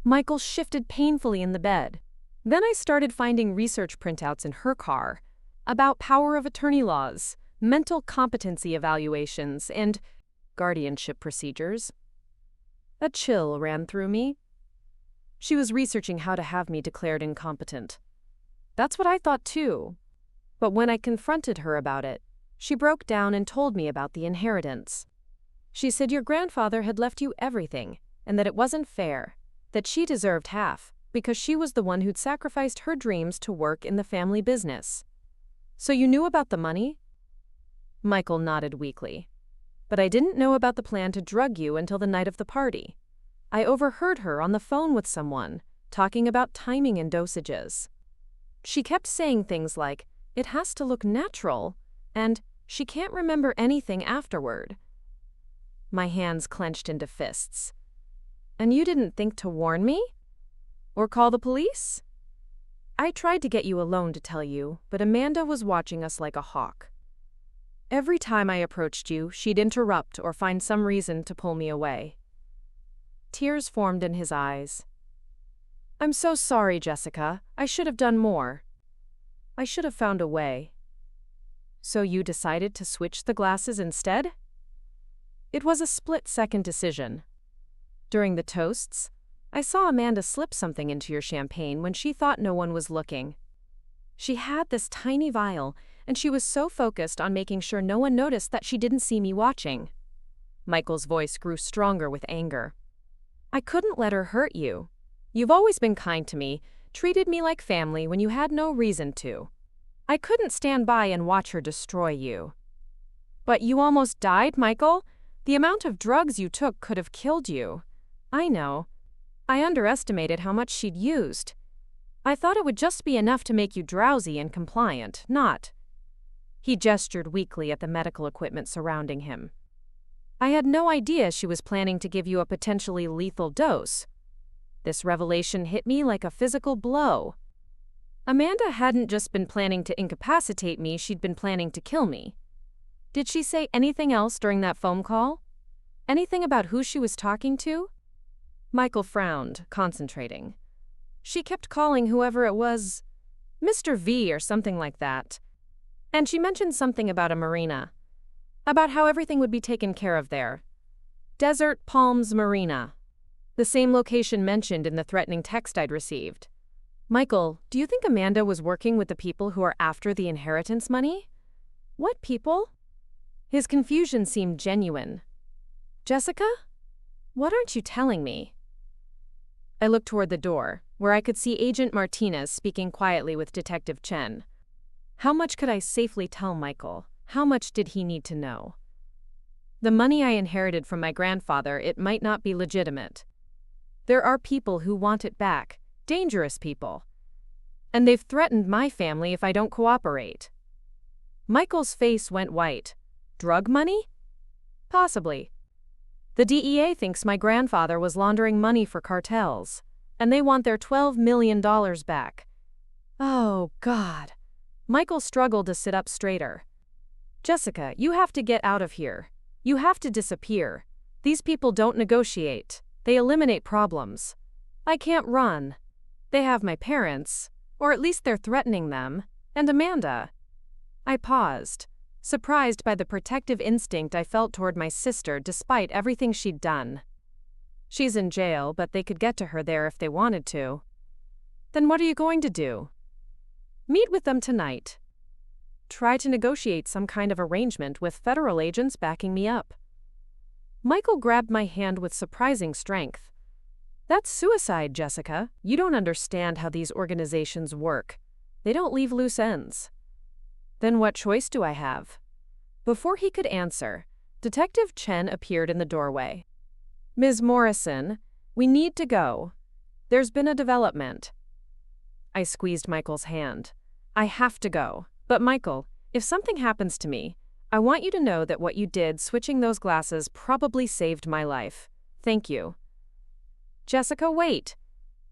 Speaker 1: Michael shifted painfully in the bed. Then I started finding research printouts in her car about power of attorney laws, mental competency evaluations, and guardianship procedures. A chill ran through me. She was researching how to have me declared incompetent. That's what I thought too. But when I confronted her about it, she broke down and told me about the inheritance. She said your grandfather had left you everything, and that it wasn't fair, that she deserved half, because she was the one who'd sacrificed her dreams to work in the family business. So you knew about the money? Michael nodded weakly. But I didn't know about the plan to drug you until the night of the party. I overheard her on the phone with someone, talking about timing and dosages. She kept saying things like, "It has to look natural," and "she can't remember anything afterward." My hands clenched into fists. And you didn't think to warn me? Or call the police? I tried to get you alone to tell you, but Amanda was watching us like a hawk. Every time I approached you, she'd interrupt or find some reason to pull me away. Tears formed in his eyes. I'm so sorry, Jessica. I should have done more. I should have found a way. So you decided to switch the glasses instead? It was a split-second decision. During the toasts, I saw Amanda slip something into your champagne when she thought no one was looking. She had this tiny vial, and she was so focused on making sure no one noticed that she didn't see me watching. Michael's voice grew stronger with anger. I couldn't let her hurt you. You've always been kind to me, treated me like family when you had no reason to. I couldn't stand by and watch her destroy you. But you almost died, Michael. The amount of drugs you took could have killed you. I know. I underestimated how much she'd used. I thought it would just be enough to make you drowsy and compliant, not. He gestured weakly at the medical equipment surrounding him. I had no idea she was planning to give you a potentially lethal dose. This revelation hit me like a physical blow. Amanda hadn't just been planning to incapacitate me, she'd been planning to kill me. Did she say anything else during that phone call? Anything about who she was talking to? Michael frowned, concentrating. She kept calling whoever it was Mr. V or something like that. And she mentioned something about a marina. About how everything would be taken care of there. Desert Palms Marina. The same location mentioned in the threatening text I'd received. Michael, do you think Amanda was working with the people who are after the inheritance money? What people? His confusion seemed genuine. Jessica? What aren't you telling me? I looked toward the door, where I could see Agent Martinez speaking quietly with Detective Chen. How much could I safely tell Michael? How much did he need to know? The money I inherited from my grandfather, it might not be legitimate. There are people who want it back, dangerous people. And they've threatened my family if I don't cooperate. Michael's face went white. Drug money? Possibly. The DEA thinks my grandfather was laundering money for cartels, and they want their $12 million back. Oh, God. Michael struggled to sit up straighter. Jessica, you have to get out of here. You have to disappear. These people don't negotiate. They eliminate problems. I can't run. They have my parents, or at least they're threatening them, and Amanda. I paused, surprised by the protective instinct I felt toward my sister despite everything she'd done. She's in jail, but they could get to her there if they wanted to. Then what are you going to do? Meet with them tonight. Try to negotiate some kind of arrangement with federal agents backing me up. Michael grabbed my hand with surprising strength. That's suicide, Jessica. You don't understand how these organizations work. They don't leave loose ends. Then what choice do I have? Before he could answer, Detective Chen appeared in the doorway. Ms. Morrison, we need to go. There's been a development. I squeezed Michael's hand. I have to go. But Michael, if something happens to me, I want you to know that what you did switching those glasses probably saved my life. Thank you. Jessica, wait,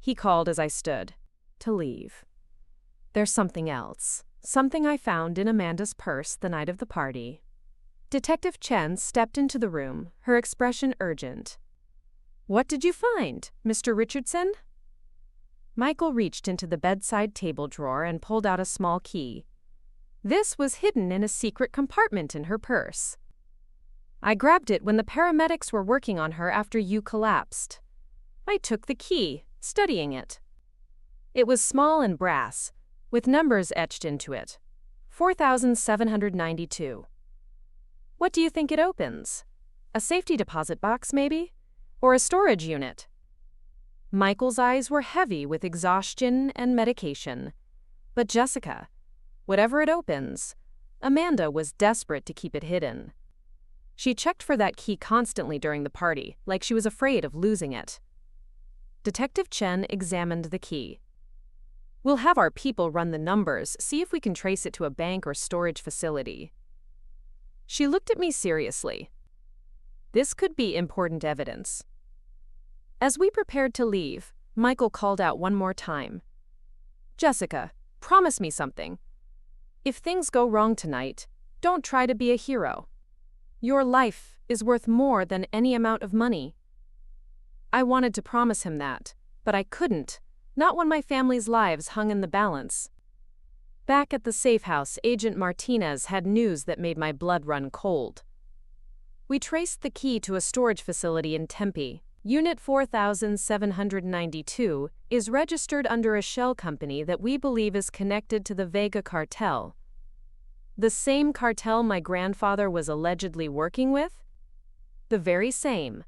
Speaker 1: he called as I stood to leave. There's something else. Something I found in Amanda's purse the night of the party. Detective Chen stepped into the room, her expression urgent. What did you find, Mr. Richardson? Michael reached into the bedside table drawer and pulled out a small key. This was hidden in a secret compartment in her purse. I grabbed it when the paramedics were working on her after you collapsed. I took the key, studying it. It was small and brass, with numbers etched into it. 4,792. What do you think it opens? A safety deposit box, maybe? Or a storage unit? Michael's eyes were heavy with exhaustion and medication. But Jessica, whatever it opens. Amanda was desperate to keep it hidden. She checked for that key constantly during the party, like she was afraid of losing it. Detective Chen examined the key. We'll have our people run the numbers, see if we can trace it to a bank or storage facility. She looked at me seriously. This could be important evidence. As we prepared to leave, Michael called out one more time. Jessica, promise me something. If things go wrong tonight, don't try to be a hero. Your life is worth more than any amount of money. I wanted to promise him that, but I couldn't, not when my family's lives hung in the balance. Back at the safe house, Agent Martinez had news that made my blood run cold. We traced the key to a storage facility in Tempe. Unit 4792 is registered under a shell company that we believe is connected to the Vega cartel. The same cartel my grandfather was allegedly working with? The very same.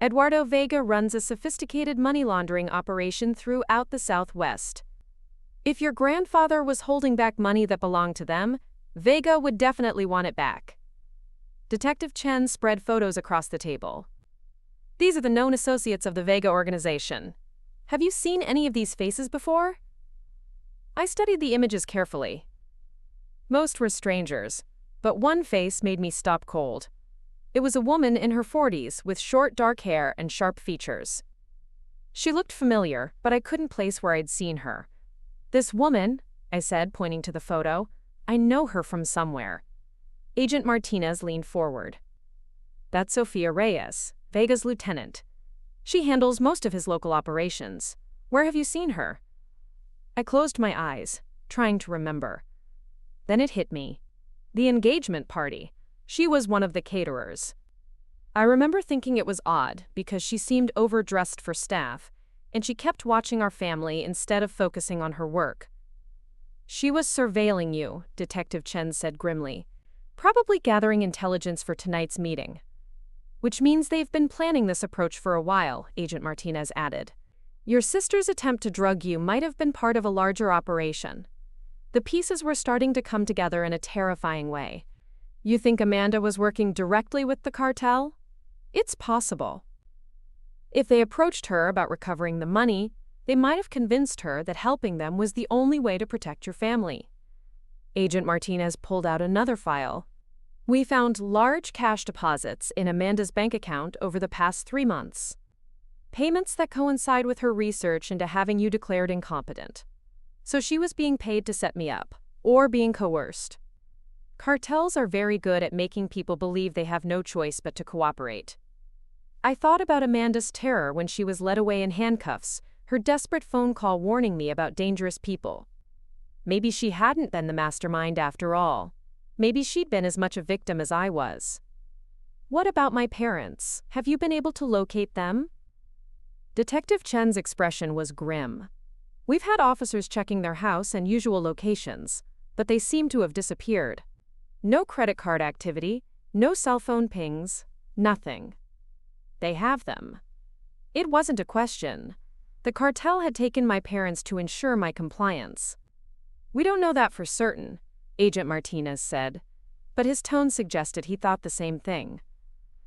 Speaker 1: Eduardo Vega runs a sophisticated money laundering operation throughout the Southwest. If your grandfather was holding back money that belonged to them, Vega would definitely want it back. Detective Chen spread photos across the table. These are the known associates of the Vega organization. Have you seen any of these faces before? I studied the images carefully. Most were strangers, but one face made me stop cold. It was a woman in her 40s with short dark hair and sharp features. She looked familiar, but I couldn't place where I'd seen her. This woman, I said, pointing to the photo, I know her from somewhere. Agent Martinez leaned forward. That's Sofia Reyes, Vega's lieutenant. She handles most of his local operations. Where have you seen her? I closed my eyes, trying to remember. Then it hit me. The engagement party. She was one of the caterers. I remember thinking it was odd because she seemed overdressed for staff, and she kept watching our family instead of focusing on her work. She was surveilling you, Detective Chen said grimly. Probably gathering intelligence for tonight's meeting. Which means they've been planning this approach for a while, Agent Martinez added. Your sister's attempt to drug you might have been part of a larger operation. The pieces were starting to come together in a terrifying way. You think Amanda was working directly with the cartel? It's possible. If they approached her about recovering the money, they might have convinced her that helping them was the only way to protect your family. Agent Martinez pulled out another file. We found large cash deposits in Amanda's bank account over the past 3 months. Payments that coincide with her research into having you declared incompetent. So she was being paid to set me up, or being coerced. Cartels are very good at making people believe they have no choice but to cooperate. I thought about Amanda's terror when she was led away in handcuffs, her desperate phone call warning me about dangerous people. Maybe she hadn't been the mastermind after all. Maybe she'd been as much a victim as I was. What about my parents? Have you been able to locate them? Detective Chen's expression was grim. We've had officers checking their house and usual locations, but they seem to have disappeared. No credit card activity, no cell phone pings, nothing. They have them. It wasn't a question. The cartel had taken my parents to ensure my compliance. We don't know that for certain, Agent Martinez said, but his tone suggested he thought the same thing.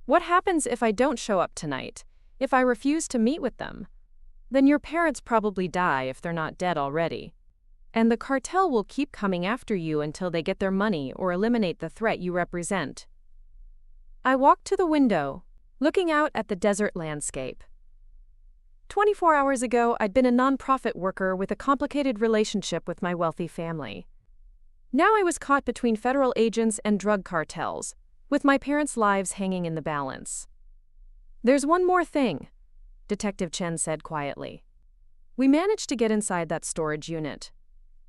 Speaker 1: What happens if I don't show up tonight, if I refuse to meet with them? Then your parents probably die if they're not dead already. And the cartel will keep coming after you until they get their money or eliminate the threat you represent. I walked to the window, looking out at the desert landscape. 24 hours ago, I'd been a nonprofit worker with a complicated relationship with my wealthy family. Now I was caught between federal agents and drug cartels, with my parents' lives hanging in the balance. There's one more thing, Detective Chen said quietly. We managed to get inside that storage unit.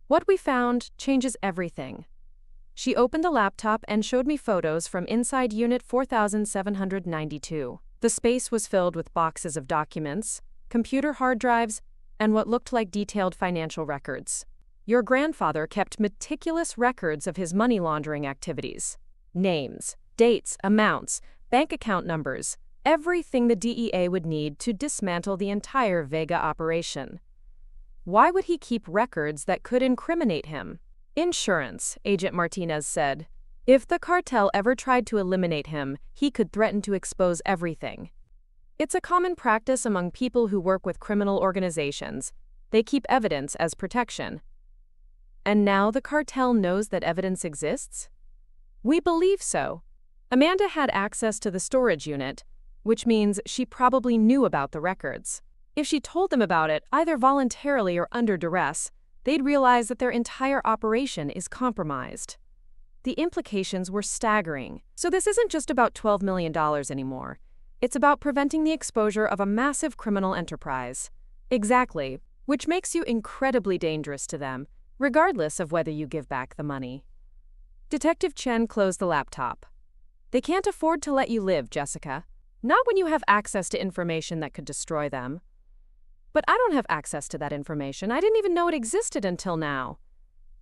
Speaker 1: What we found changes everything. She opened a laptop and showed me photos from inside Unit 4792. The space was filled with boxes of documents, computer hard drives, and what looked like detailed financial records. Your grandfather kept meticulous records of his money laundering activities. Names, dates, amounts, bank account numbers, everything the DEA would need to dismantle the entire Vega operation. Why would he keep records that could incriminate him? Insurance, Agent Martinez said. If the cartel ever tried to eliminate him, he could threaten to expose everything. It's a common practice among people who work with criminal organizations. They keep evidence as protection. And now the cartel knows that evidence exists? We believe so. Amanda had access to the storage unit, which means she probably knew about the records. If she told them about it, either voluntarily or under duress, they'd realize that their entire operation is compromised. The implications were staggering. So this isn't just about $12 million anymore. It's about preventing the exposure of a massive criminal enterprise. Exactly, which makes you incredibly dangerous to them, regardless of whether you give back the money. Detective Chen closed the laptop. They can't afford to let you live, Jessica. Not when you have access to information that could destroy them. But I don't have access to that information. I didn't even know it existed until now.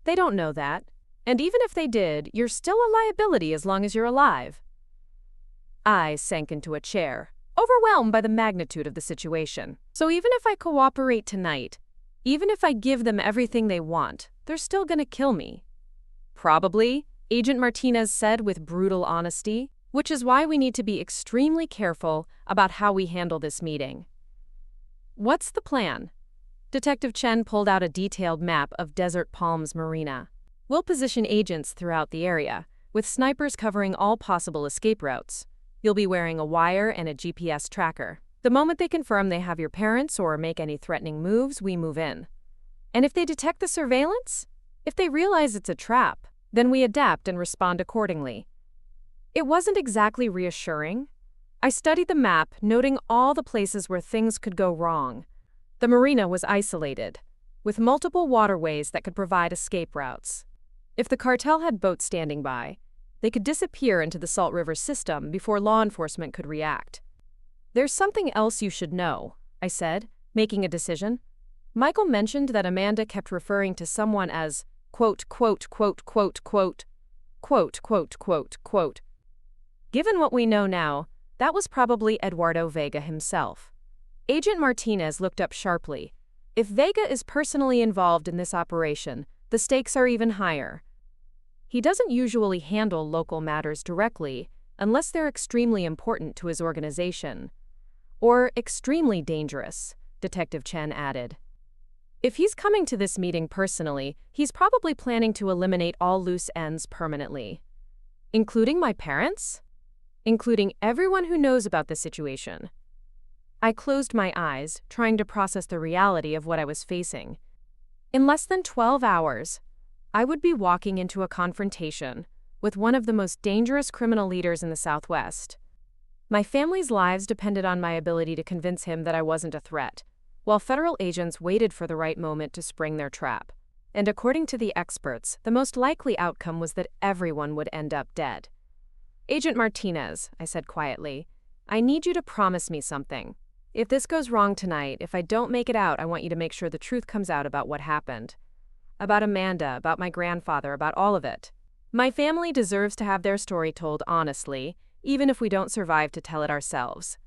Speaker 1: They don't know that. And even if they did, you're still a liability as long as you're alive. I sank into a chair, overwhelmed by the magnitude of the situation. So even if I cooperate tonight, even if I give them everything they want, they're still gonna kill me. Probably, Agent Martinez said with brutal honesty, which is why we need to be extremely careful about how we handle this meeting. What's the plan? Detective Chen pulled out a detailed map of Desert Palms Marina. We'll position agents throughout the area, with snipers covering all possible escape routes. You'll be wearing a wire and a GPS tracker. The moment they confirm they have your parents or make any threatening moves, we move in. And if they detect the surveillance? If they realize it's a trap, then we adapt and respond accordingly. It wasn't exactly reassuring. I studied the map, noting all the places where things could go wrong. The marina was isolated, with multiple waterways that could provide escape routes. If the cartel had boats standing by, they could disappear into the Salt River system before law enforcement could react. There's something else you should know, I said, making a decision. Michael mentioned that Amanda kept referring to someone as quote, quote, quote, quote, quote, quote, quote, quote, quote. Given what we know now, that was probably Eduardo Vega himself. Agent Martinez looked up sharply. If Vega is personally involved in this operation, the stakes are even higher. He doesn't usually handle local matters directly unless they're extremely important to his organization. Or extremely dangerous, Detective Chen added. If he's coming to this meeting personally, he's probably planning to eliminate all loose ends permanently. Including my parents? Including everyone who knows about the situation. I closed my eyes, trying to process the reality of what I was facing. In less than 12 hours, I would be walking into a confrontation with one of the most dangerous criminal leaders in the Southwest. My family's lives depended on my ability to convince him that I wasn't a threat, while federal agents waited for the right moment to spring their trap. And according to the experts, the most likely outcome was that everyone would end up dead. Agent Martinez, I said quietly, I need you to promise me something. If this goes wrong tonight, if I don't make it out, I want you to make sure the truth comes out about what happened. About Amanda, about my grandfather, about all of it. My family deserves to have their story told honestly, even if we don't survive to tell it ourselves.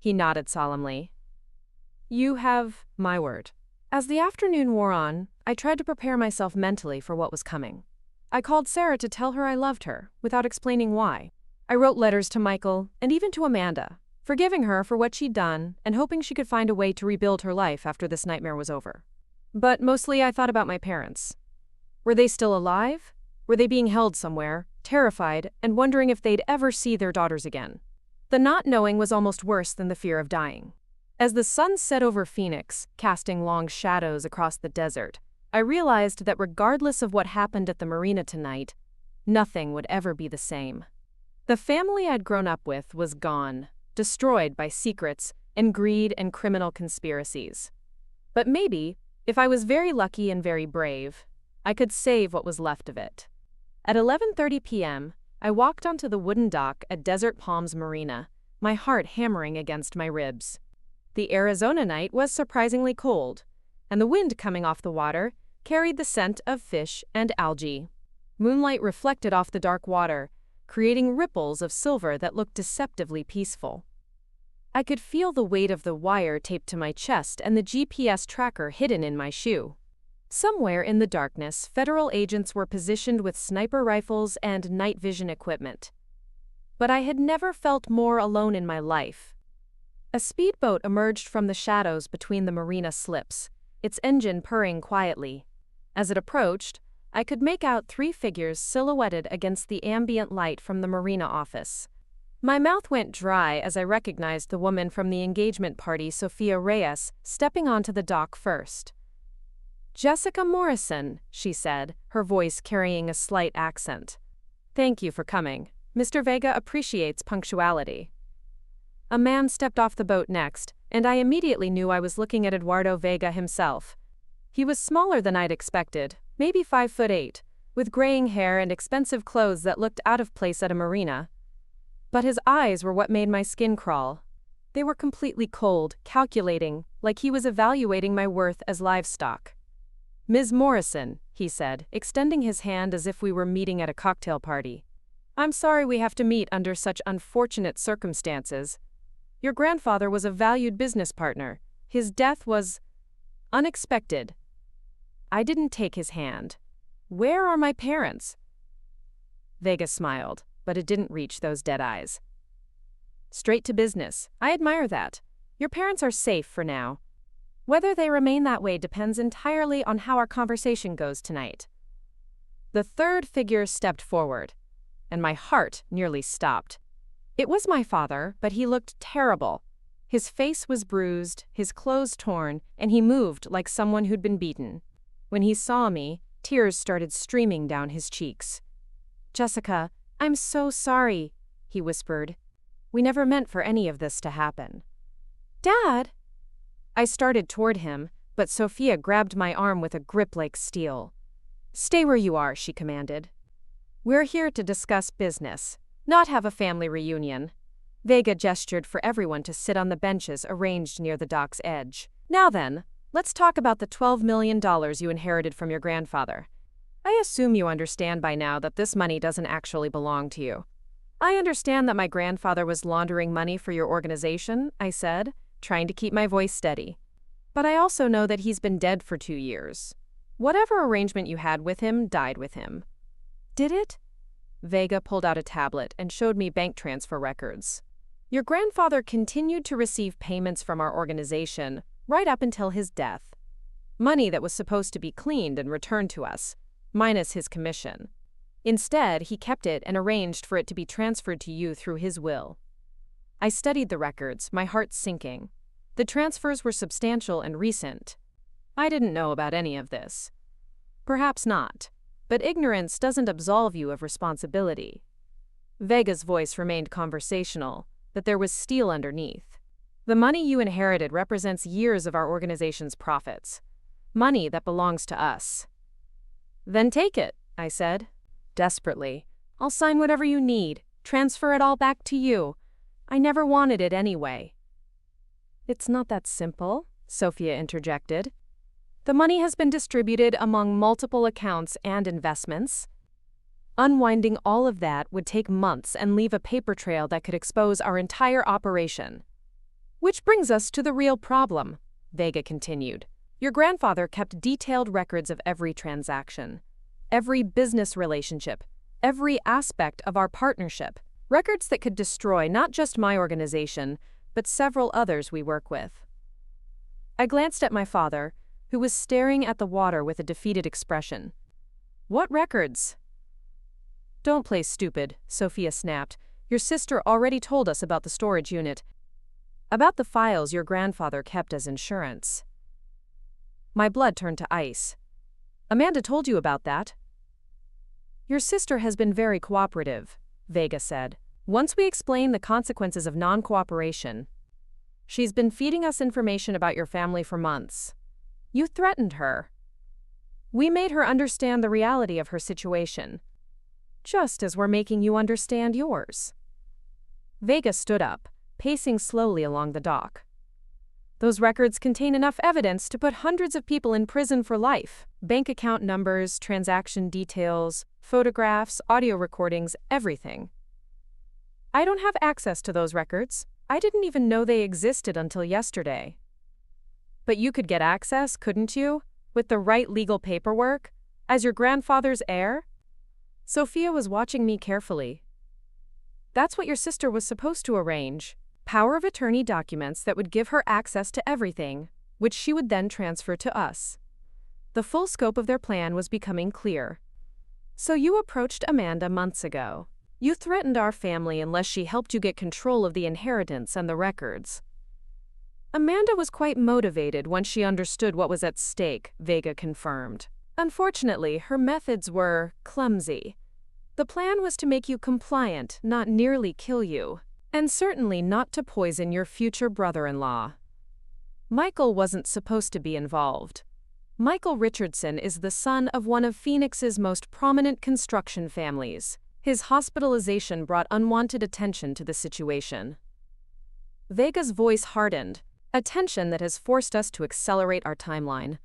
Speaker 1: He nodded solemnly. You have my word. As the afternoon wore on, I tried to prepare myself mentally for what was coming. I called Sarah to tell her I loved her, without explaining why. I wrote letters to Michael, and even to Amanda, forgiving her for what she'd done and hoping she could find a way to rebuild her life after this nightmare was over. But mostly I thought about my parents. Were they still alive? Were they being held somewhere, terrified, and wondering if they'd ever see their daughters again? The not knowing was almost worse than the fear of dying. As the sun set over Phoenix, casting long shadows across the desert, I realized that regardless of what happened at the marina tonight, nothing would ever be the same. The family I'd grown up with was gone, destroyed by secrets and greed and criminal conspiracies. But maybe, if I was very lucky and very brave, I could save what was left of it. At 11:30 p.m., I walked onto the wooden dock at Desert Palms Marina, my heart hammering against my ribs. The Arizona night was surprisingly cold, and the wind coming off the water carried the scent of fish and algae. Moonlight reflected off the dark water, creating ripples of silver that looked deceptively peaceful. I could feel the weight of the wire taped to my chest and the GPS tracker hidden in my shoe. Somewhere in the darkness, federal agents were positioned with sniper rifles and night vision equipment. But I had never felt more alone in my life. A speedboat emerged from the shadows between the marina slips, its engine purring quietly. As it approached, I could make out 3 figures silhouetted against the ambient light from the marina office. My mouth went dry as I recognized the woman from the engagement party, Sophia Reyes, stepping onto the dock first. "Jessica Morrison," she said, her voice carrying a slight accent. "Thank you for coming. Mr. Vega appreciates punctuality." A man stepped off the boat next, and I immediately knew I was looking at Eduardo Vega himself. He was smaller than I'd expected, maybe 5'8", with graying hair and expensive clothes that looked out of place at a marina. But his eyes were what made my skin crawl. They were completely cold, calculating, like he was evaluating my worth as livestock. "Ms. Morrison," he said, extending his hand as if we were meeting at a cocktail party. "I'm sorry we have to meet under such unfortunate circumstances. Your grandfather was a valued business partner. His death was unexpected." I didn't take his hand. "Where are my parents?" Vega smiled, but it didn't reach those dead eyes. "Straight to business. I admire that. Your parents are safe for now. Whether they remain that way depends entirely on how our conversation goes tonight." The third figure stepped forward, and my heart nearly stopped. It was my father, but he looked terrible. His face was bruised, his clothes torn, and he moved like someone who'd been beaten. When he saw me, tears started streaming down his cheeks. "Jessica, I'm so sorry," he whispered. "We never meant for any of this to happen." "Dad!" I started toward him, but Sophia grabbed my arm with a grip like steel. "Stay where you are," she commanded. "We're here to discuss business, not have a family reunion." Vega gestured for everyone to sit on the benches arranged near the dock's edge. "Now then, let's talk about the $12 million you inherited from your grandfather. I assume you understand by now that this money doesn't actually belong to you." "I understand that my grandfather was laundering money for your organization," I said, trying to keep my voice steady. "But I also know that he's been dead for 2 years. Whatever arrangement you had with him died with him." "Did it?" Vega pulled out a tablet and showed me bank transfer records. "Your grandfather continued to receive payments from our organization right up until his death. Money that was supposed to be cleaned and returned to us, minus his commission. Instead, he kept it and arranged for it to be transferred to you through his will." I studied the records, my heart sinking. The transfers were substantial and recent. I didn't know about any of this. Perhaps not, but ignorance doesn't absolve you of responsibility. Vega's voice remained conversational, but there was steel underneath. "The money you inherited represents years of our organization's profits. Money that belongs to us." "Then take it," I said, desperately. "I'll sign whatever you need, transfer it all back to you. I never wanted it anyway." "It's not that simple," Sophia interjected. "The money has been distributed among multiple accounts and investments. Unwinding all of that would take months and leave a paper trail that could expose our entire operation." "Which brings us to the real problem," Vega continued. "Your grandfather kept detailed records of every transaction, every business relationship, every aspect of our partnership. Records that could destroy not just my organization, but several others we work with." I glanced at my father, who was staring at the water with a defeated expression. "What records?" "Don't play stupid," Sophia snapped. "Your sister already told us about the storage unit, about the files your grandfather kept as insurance." My blood turned to ice. "Amanda told you about that?" "Your sister has been very cooperative," Vega said. "Once we explain the consequences of non-cooperation, she's been feeding us information about your family for months. You threatened her. We made her understand the reality of her situation, just as we're making you understand yours." Vega stood up, pacing slowly along the dock. "Those records contain enough evidence to put hundreds of people in prison for life. Bank account numbers, transaction details, photographs, audio recordings, everything. I don't have access to those records. I didn't even know they existed until yesterday." "But you could get access, couldn't you? With the right legal paperwork? As your grandfather's heir? Sophia was watching me carefully. That's what your sister was supposed to arrange. Power of attorney documents that would give her access to everything, which she would then transfer to us. The full scope of their plan was becoming clear. So you approached Amanda months ago. You threatened our family unless she helped you get control of the inheritance and the records. Amanda was quite motivated once she understood what was at stake, Vega confirmed. Unfortunately, her methods were clumsy. The plan was to make you compliant, not nearly kill you, and certainly not to poison your future brother-in-law. Michael wasn't supposed to be involved. Michael Richardson is the son of one of Phoenix's most prominent construction families. His hospitalization brought unwanted attention to the situation. Vega's voice hardened, a tension that has forced us to accelerate our timeline.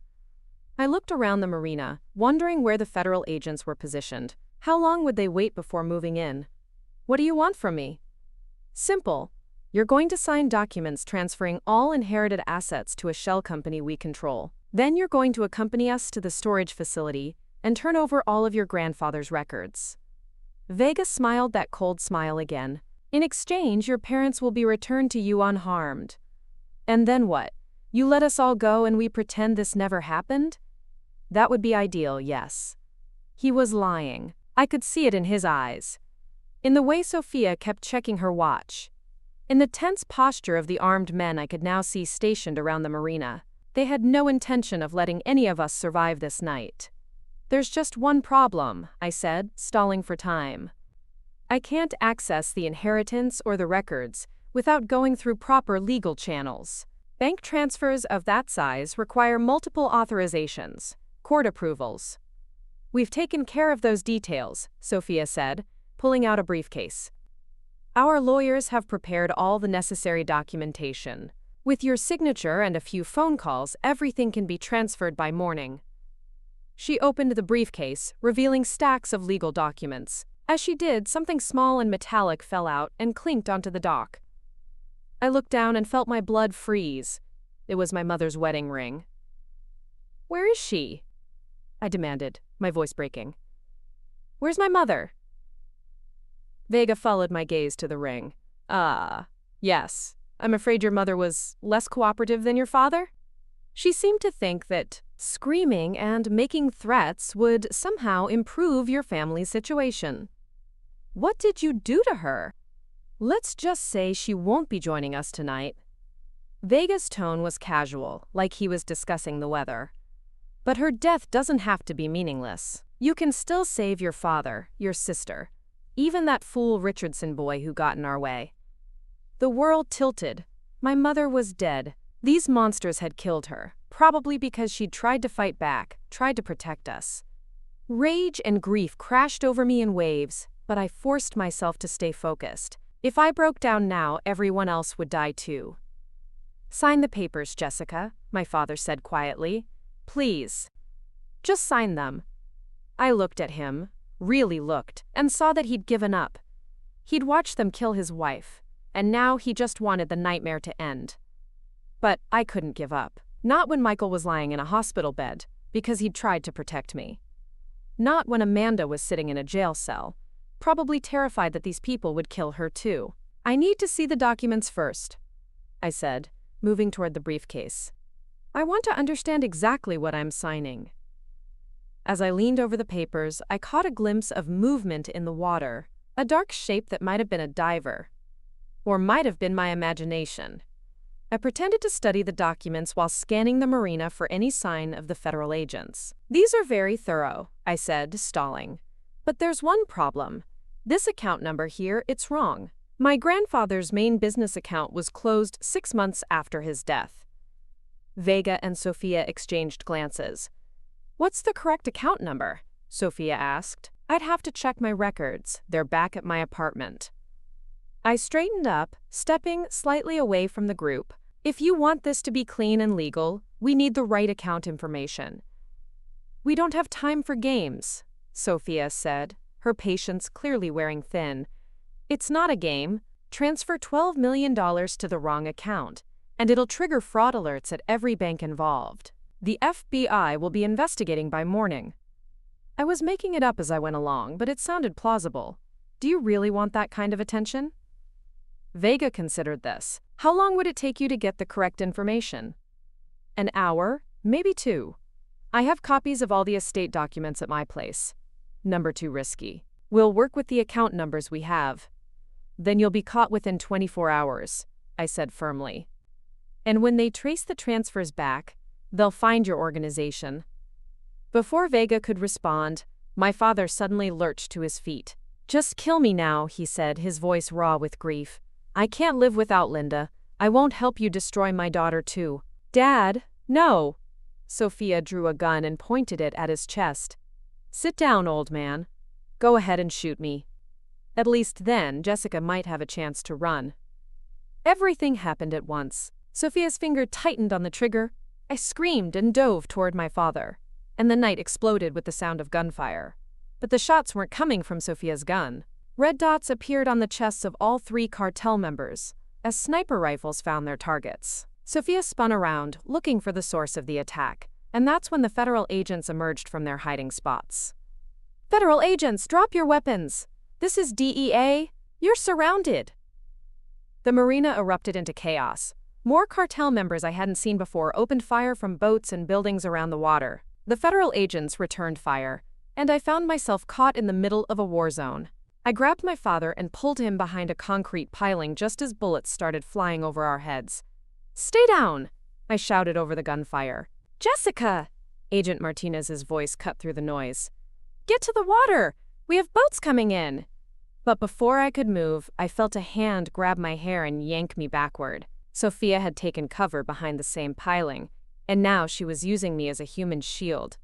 Speaker 1: I looked around the marina, wondering where the federal agents were positioned. How long would they wait before moving in? What do you want from me? Simple. You're going to sign documents transferring all inherited assets to a shell company we control. Then you're going to accompany us to the storage facility and turn over all of your grandfather's records. Vega smiled that cold smile again. In exchange, your parents will be returned to you unharmed. And then what? You let us all go and we pretend this never happened? That would be ideal, yes. He was lying. I could see it in his eyes. In the way Sophia kept checking her watch. In the tense posture of the armed men I could now see stationed around the marina. They had no intention of letting any of us survive this night. There's just one problem, I said, stalling for time. I can't access the inheritance or the records without going through proper legal channels. Bank transfers of that size require multiple authorizations, court approvals. We've taken care of those details, Sophia said, pulling out a briefcase. Our lawyers have prepared all the necessary documentation. With your signature and a few phone calls, everything can be transferred by morning. She opened the briefcase, revealing stacks of legal documents. As she did, something small and metallic fell out and clinked onto the dock. I looked down and felt my blood freeze. It was my mother's wedding ring. Where is she? I demanded, my voice breaking. Where's my mother? Vega followed my gaze to the ring. Yes. I'm afraid your mother was less cooperative than your father? She seemed to think that screaming and making threats would somehow improve your family's situation. What did you do to her? Let's just say she won't be joining us tonight. Vega's tone was casual, like he was discussing the weather. But her death doesn't have to be meaningless. You can still save your father, your sister, even that fool Richardson boy who got in our way. The world tilted. My mother was dead. These monsters had killed her, probably because she'd tried to fight back, tried to protect us. Rage and grief crashed over me in waves, but I forced myself to stay focused. If I broke down now, everyone else would die too. Sign the papers, Jessica, my father said quietly. Please. Just sign them. I looked at him, really looked, and saw that he'd given up. He'd watched them kill his wife, and now he just wanted the nightmare to end. But I couldn't give up. Not when Michael was lying in a hospital bed, because he'd tried to protect me. Not when Amanda was sitting in a jail cell, probably terrified that these people would kill her too. I need to see the documents first, I said, moving toward the briefcase. I want to understand exactly what I'm signing. As I leaned over the papers, I caught a glimpse of movement in the water, a dark shape that might have been a diver, or might have been my imagination. I pretended to study the documents while scanning the marina for any sign of the federal agents. These are very thorough, I said, stalling. But there's one problem. This account number here, it's wrong. My grandfather's main business account was closed 6 months after his death. Vega and Sophia exchanged glances. What's the correct account number? Sophia asked. I'd have to check my records. They're back at my apartment. I straightened up, stepping slightly away from the group. If you want this to be clean and legal, we need the right account information. We don't have time for games, Sophia said, her patience clearly wearing thin. It's not a game. Transfer $12 million to the wrong account, and it'll trigger fraud alerts at every bank involved. The FBI will be investigating by morning. I was making it up as I went along, but it sounded plausible. Do you really want that kind of attention? Vega considered this. How long would it take you to get the correct information? An hour, maybe 2. I have copies of all the estate documents at my place. Number 2 risky. We'll work with the account numbers we have. Then you'll be caught within 24 hours, I said firmly. And when they trace the transfers back, they'll find your organization. Before Vega could respond, my father suddenly lurched to his feet. Just kill me now, he said, his voice raw with grief. I can't live without Linda. I won't help you destroy my daughter too. Dad, no. Sophia drew a gun and pointed it at his chest. Sit down, old man. Go ahead and shoot me. At least then, Jessica might have a chance to run. Everything happened at once. Sophia's finger tightened on the trigger. I screamed and dove toward my father, and the night exploded with the sound of gunfire. But the shots weren't coming from Sophia's gun. Red dots appeared on the chests of all 3 cartel members, as sniper rifles found their targets. Sophia spun around, looking for the source of the attack, and that's when the federal agents emerged from their hiding spots. Federal agents, drop your weapons! This is DEA! You're surrounded! The marina erupted into chaos. More cartel members I hadn't seen before opened fire from boats and buildings around the water. The federal agents returned fire, and I found myself caught in the middle of a war zone. I grabbed my father and pulled him behind a concrete piling just as bullets started flying over our heads. Stay down! I shouted over the gunfire. Jessica! Agent Martinez's voice cut through the noise. Get to the water! We have boats coming in! But before I could move, I felt a hand grab my hair and yank me backward. Sophia had taken cover behind the same piling, and now she was using me as a human shield.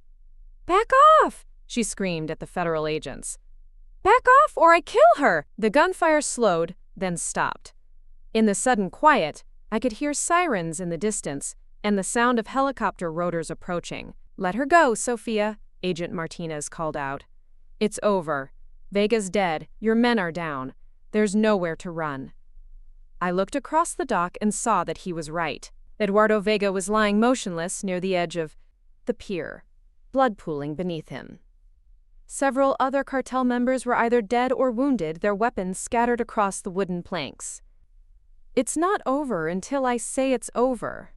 Speaker 1: Back off! She screamed at the federal agents. Back off or I kill her! The gunfire slowed, then stopped. In the sudden quiet, I could hear sirens in the distance and the sound of helicopter rotors approaching. Let her go, Sophia, Agent Martinez called out. It's over. Vega's dead. Your men are down. There's nowhere to run. I looked across the dock and saw that he was right. Eduardo Vega was lying motionless near the edge of the pier, blood pooling beneath him. Several other cartel members were either dead or wounded, their weapons scattered across the wooden planks. It's not over until I say it's over,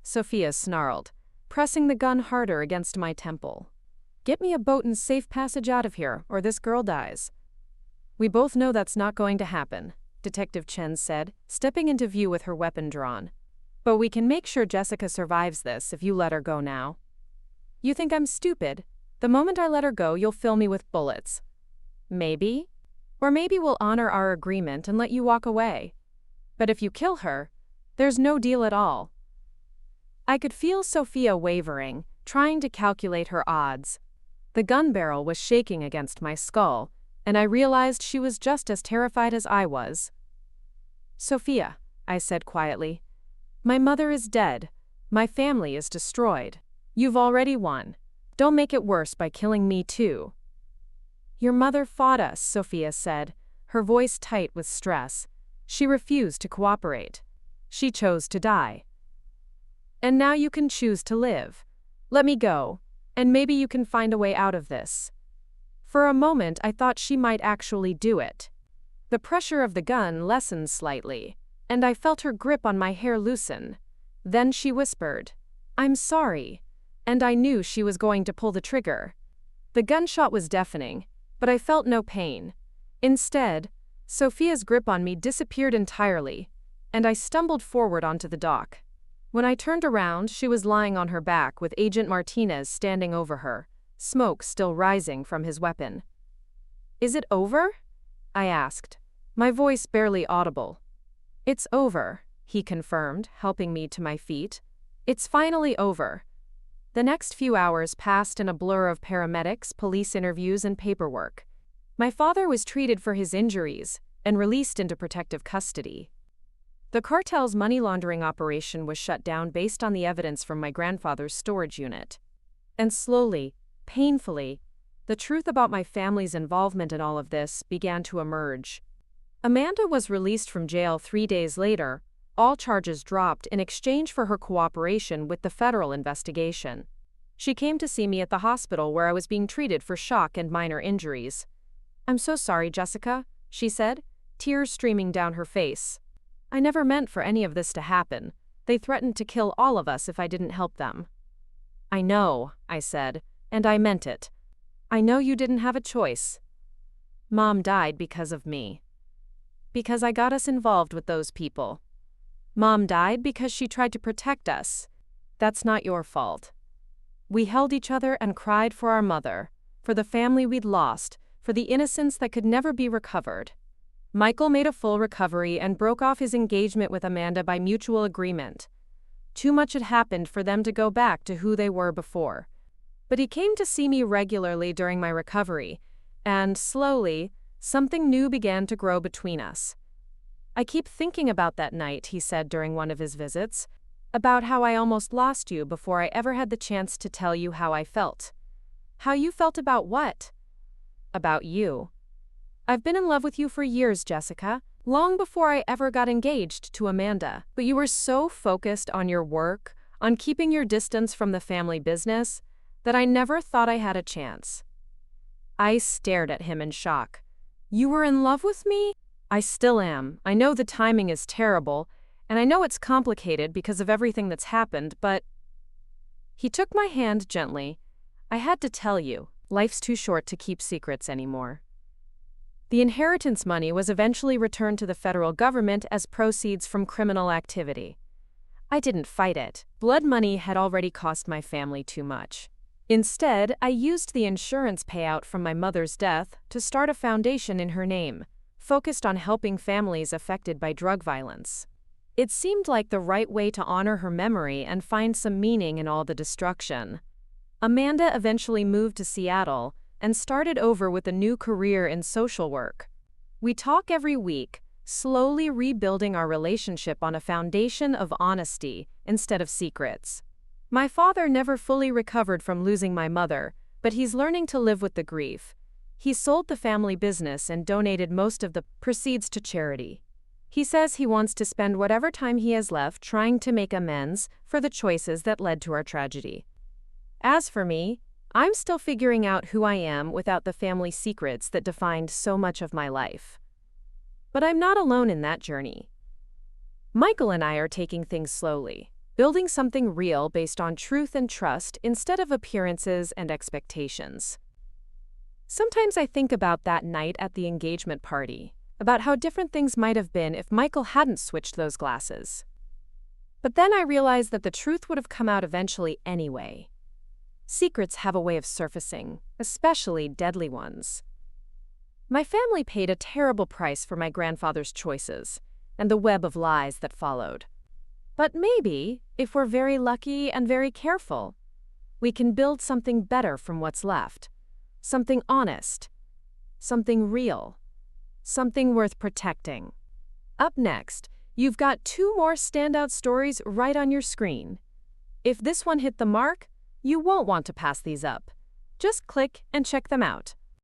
Speaker 1: Sophia snarled, pressing the gun harder against my temple. Get me a boat and safe passage out of here, or this girl dies. We both know that's not going to happen, Detective Chen said, stepping into view with her weapon drawn. But we can make sure Jessica survives this if you let her go now. You think I'm stupid? The moment I let her go, you'll fill me with bullets. Maybe. Or maybe we'll honor our agreement and let you walk away. But if you kill her, there's no deal at all. I could feel Sophia wavering, trying to calculate her odds. The gun barrel was shaking against my skull, and I realized she was just as terrified as I was. Sophia, I said quietly, my mother is dead. My family is destroyed. You've already won. Don't make it worse by killing me too. Your mother fought us, Sophia said, her voice tight with stress. She refused to cooperate. She chose to die. And now you can choose to live. Let me go, and maybe you can find a way out of this. For a moment, I thought she might actually do it. The pressure of the gun lessened slightly, and I felt her grip on my hair loosen. Then she whispered, I'm sorry. And I knew she was going to pull the trigger. The gunshot was deafening, but I felt no pain. Instead, Sophia's grip on me disappeared entirely, and I stumbled forward onto the dock. When I turned around, she was lying on her back with Agent Martinez standing over her, smoke still rising from his weapon. Is it over? I asked, my voice barely audible. It's over, he confirmed, helping me to my feet. It's finally over. The next few hours passed in a blur of paramedics, police interviews, and paperwork. My father was treated for his injuries and released into protective custody. The cartel's money laundering operation was shut down based on the evidence from my grandfather's storage unit. And slowly, painfully, the truth about my family's involvement in all of this began to emerge. Amanda was released from jail 3 days later, all charges dropped in exchange for her cooperation with the federal investigation. She came to see me at the hospital where I was being treated for shock and minor injuries. "I'm so sorry, Jessica," she said, tears streaming down her face. "I never meant for any of this to happen. They threatened to kill all of us if I didn't help them." "I know," I said, "and I meant it. I know you didn't have a choice. Mom died because of me. Because I got us involved with those people. Mom died because she tried to protect us. That's not your fault. We held each other and cried for our mother, for the family we'd lost, for the innocence that could never be recovered." Michael made a full recovery and broke off his engagement with Amanda by mutual agreement. Too much had happened for them to go back to who they were before. But he came to see me regularly during my recovery, and slowly, something new began to grow between us. "I keep thinking about that night," he said during one of his visits, "about how I almost lost you before I ever had the chance to tell you how I felt." "How you felt about what?" "About you. I've been in love with you for years, Jessica, long before I ever got engaged to Amanda. But you were so focused on your work, on keeping your distance from the family business, that I never thought I had a chance." I stared at him in shock. "You were in love with me?" "I still am. I know the timing is terrible, and I know it's complicated because of everything that's happened, but—" He took my hand gently. "I had to tell you. Life's too short to keep secrets anymore." The inheritance money was eventually returned to the federal government as proceeds from criminal activity. I didn't fight it. Blood money had already cost my family too much. Instead, I used the insurance payout from my mother's death to start a foundation in her name, focused on helping families affected by drug violence. It seemed like the right way to honor her memory and find some meaning in all the destruction. Amanda eventually moved to Seattle and started over with a new career in social work. We talk every week, slowly rebuilding our relationship on a foundation of honesty instead of secrets. My father never fully recovered from losing my mother, but he's learning to live with the grief. He sold the family business and donated most of the proceeds to charity. He says he wants to spend whatever time he has left trying to make amends for the choices that led to our tragedy. As for me, I'm still figuring out who I am without the family secrets that defined so much of my life. But I'm not alone in that journey. Michael and I are taking things slowly, building something real based on truth and trust instead of appearances and expectations. Sometimes I think about that night at the engagement party, about how different things might have been if Michael hadn't switched those glasses. But then I realize that the truth would have come out eventually anyway. Secrets have a way of surfacing, especially deadly ones. My family paid a terrible price for my grandfather's choices, and the web of lies that followed. But maybe, if we're very lucky and very careful, we can build something better from what's left. Something honest. Something real. Something worth protecting. Up next, you've got 2 more standout stories right on your screen. If this one hit the mark, you won't want to pass these up. Just click and check them out.